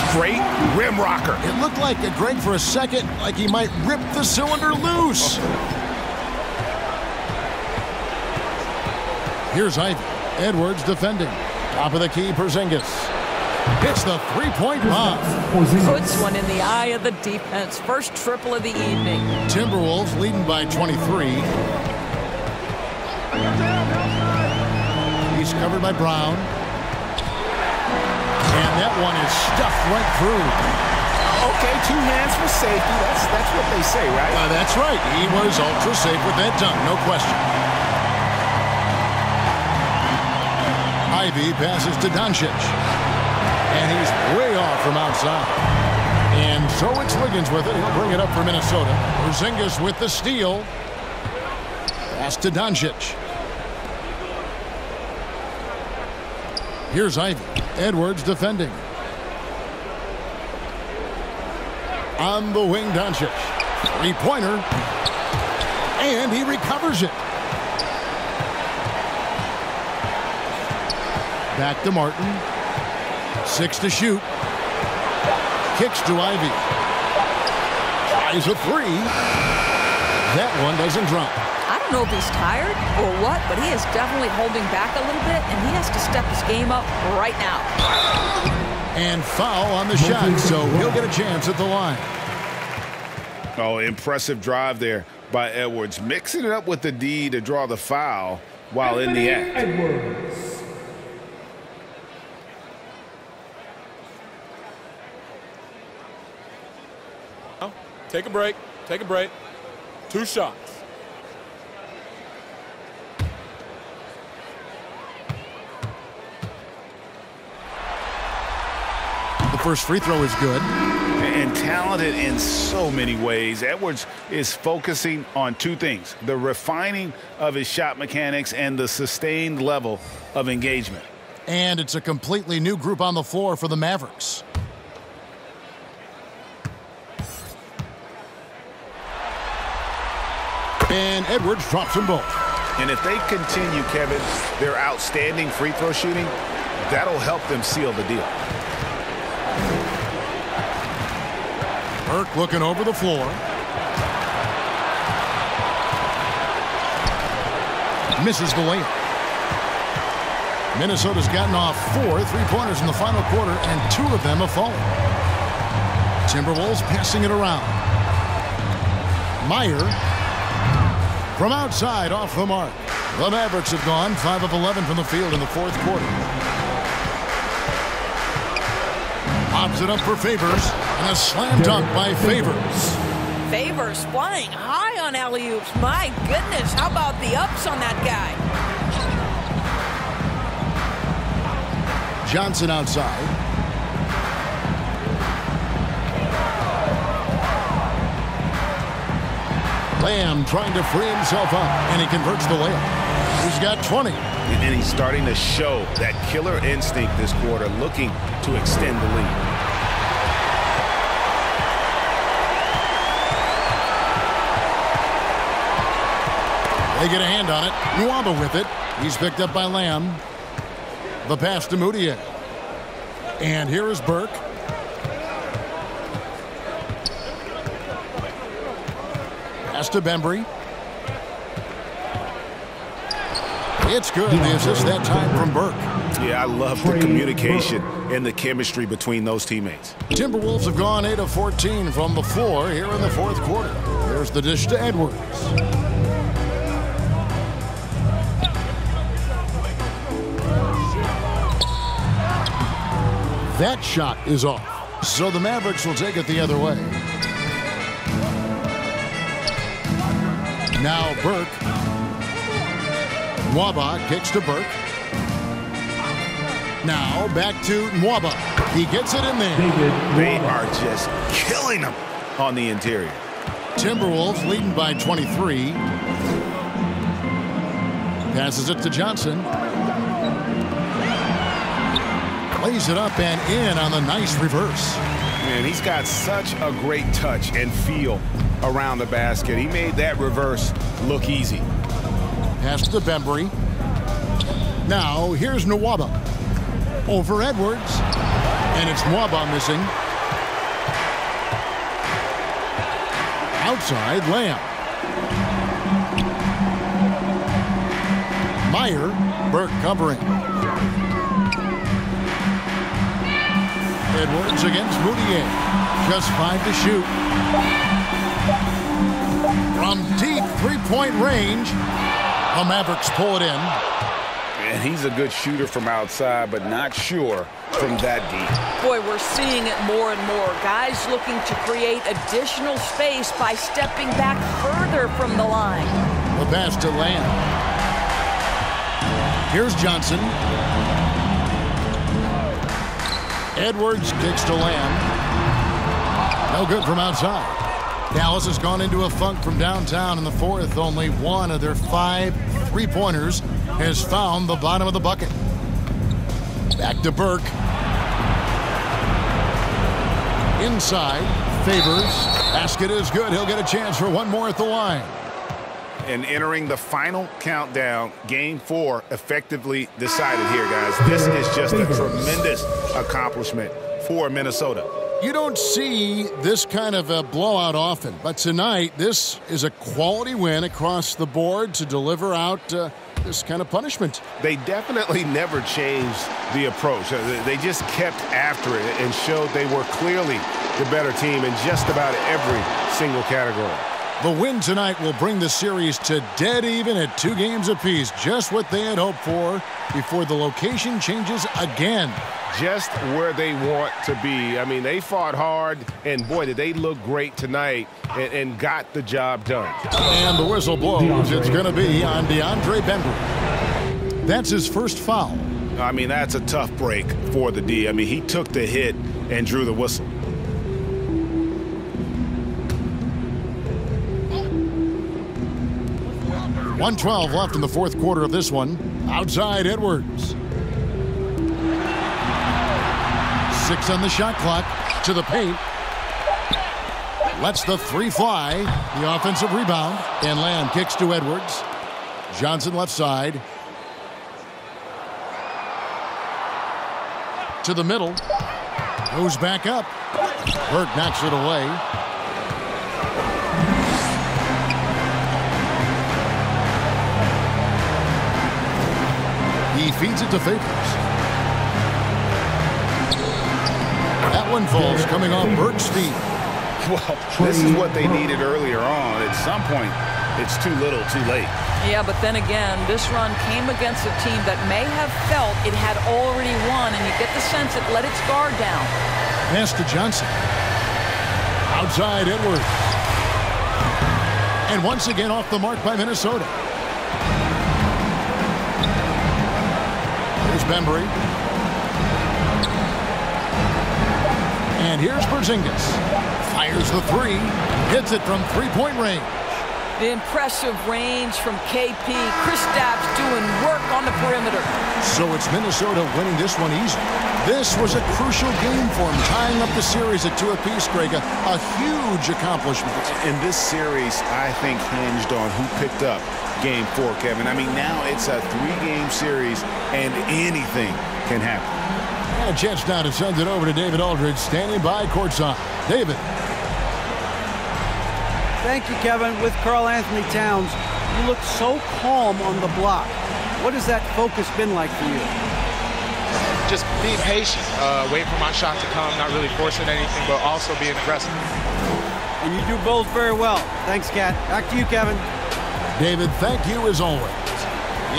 Straight rim rocker. It looked like a Greg for a second, like he might rip the cylinder loose. Here's Ivy. Edwards defending. Top of the key, Porzingis. Hits the three-point bomb. Puts one in the eye of the defense. First triple of the evening. Timberwolves leading by 23. He's covered by Brown. And that one is stuffed right through. Okay, 2 hands for safety. That's what they say, right? That's right. He was ultra safe with that dunk, no question. Ivy passes to Doncic. And he's way off from outside. And so it's Wiggins with it. He'll bring it up for Minnesota. Porzingis with the steal. Pass to Doncic. Here's Ivy. Edwards defending. On the wing, Doncic. 3-pointer. And he recovers it. Back to Martin. 6 to shoot. Kicks to Ivy. Tries a 3. That one doesn't drop. I don't know if he's tired or what, but he is definitely holding back a little bit, and he has to step his game up right now. And foul on the shot, so he'll get a chance at the line. Oh, impressive drive there by Edwards. Mixing it up with the D to draw the foul while in the act. Edwards. Take a break. Take a break. 2 shots. The first free throw is good. And talented in so many ways. Edwards is focusing on 2 things: the refining of his shot mechanics and the sustained level of engagement. And it's a completely new group on the floor for the Mavericks. And Edwards drops them both. And if they continue, Kevin, their outstanding free throw shooting, that'll help them seal the deal. Burke looking over the floor. Misses the layup. Minnesota's gotten off 4 3-pointers in the final quarter, and 2 of them have fallen. Timberwolves passing it around. Meyer from outside, off the mark. The Mavericks have gone 5 of 11 from the field in the 4th quarter. Lobs it up for Favors, and a slam dunk by Favors. Favors flying high on alley-oops. My goodness, how about the ups on that guy? Johnson outside. Lamb trying to free himself up, and he converts the layup. He's got 20. And he's starting to show that killer instinct this quarter, looking to extend the lead. They get a hand on it. Nwaba with it. He's picked up by Lamb. The pass to Moutier. And here is Burke. Pass to Bembry. It's good. The assist that time from Burke. Yeah, I love the communication and the chemistry between those teammates. Timberwolves have gone 8 of 14 from the floor here in the 4th quarter. Here's the dish to Edwards. That shot is off. So the Mavericks will take it the other way. Now Burke. Nwaba kicks to Burke. Now back to Nwaba. He gets it in there. They are just killing them on the interior. Timberwolves leading by 23. Passes it to Johnson. Lays it up and in on the nice reverse. Man, he's got such a great touch and feel around the basket. He made that reverse look easy. Pass to Bembry. Now here's Nwaba. Over Edwards. And it's Nwaba missing. Outside, Lamb. Meyer, Burke covering. Edwards against Moutier. Just 5 to shoot. From deep 3-point range, the Mavericks pull it in. And he's a good shooter from outside, but not sure from that deep. Boy, we're seeing it more and more. Guys looking to create additional space by stepping back further from the line. The pass to Lamb. Here's Johnson. Edwards kicks to Lamb. No good from outside. Dallas has gone into a funk from downtown in the fourth. Only one of their 5 3-pointers has found the bottom of the bucket. Back to Burke. Inside, Favors. Basket is good. He'll get a chance for one more at the line. And entering the final countdown, Game 4 effectively decided here, guys. This is just a tremendous accomplishment for Minnesota. You don't see this kind of a blowout often, but tonight this is a quality win across the board to deliver out this kind of punishment. They definitely never changed the approach. They just kept after it and showed they were clearly the better team in just about every single category. The win tonight will bring the series to dead even at 2 games apiece, just what they had hoped for before the location changes again. Just where they want to be. I mean, they fought hard, and boy, did they look great tonight and got the job done. And the whistle blows. It's going to be on DeAndre Bembry. That's his first foul. I mean, that's a tough break for the D. I mean, he took the hit and drew the whistle. .112 left in the fourth quarter of this one. Outside Edwards. 6 on the shot clock. To the paint. Lets the 3 fly. The offensive rebound. And Lamb kicks to Edwards. Johnson left side. To the middle. Goes back up. Burke knocks it away. He feeds it to Favors. That one falls coming off Burke's feet. Well, this is what they needed earlier on. At some point, it's too little, too late. Yeah, but then again, this run came against a team that may have felt it had already won, and you get the sense it let its guard down. Pass to Johnson. Outside Edwards. And once again off the mark by Minnesota. Here's Bembry. And here's Porzingis. Fires the 3. Hits it from 3-point range. The impressive range from KP. Kristaps doing work on the perimeter. So it's Minnesota winning this one easy. This was a crucial game for them, tying up the series at 2 apiece, Greg. A huge accomplishment. And this series, I think, hinged on who picked up Game 4, Kevin. I mean, now it's a 3-game series, and anything can happen. And a chance now to send it over to David Aldridge, standing by courtside. David. Thank you, Kevin. With Karl-Anthony Towns, you look so calm on the block. What has that focus been like for you? Just being patient, waiting for my shot to come, not really forcing anything, but also being aggressive. And you do both very well. Thanks, Kat. Back to you, Kevin. David, thank you as always.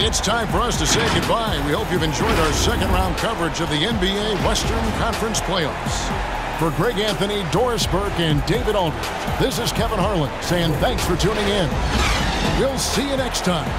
It's time for us to say goodbye. We hope you've enjoyed our second-round coverage of the NBA Western Conference Playoffs. For Greg Anthony, Doris Burke, and David Aldridge, this is Kevin Harlan saying thanks for tuning in. We'll see you next time.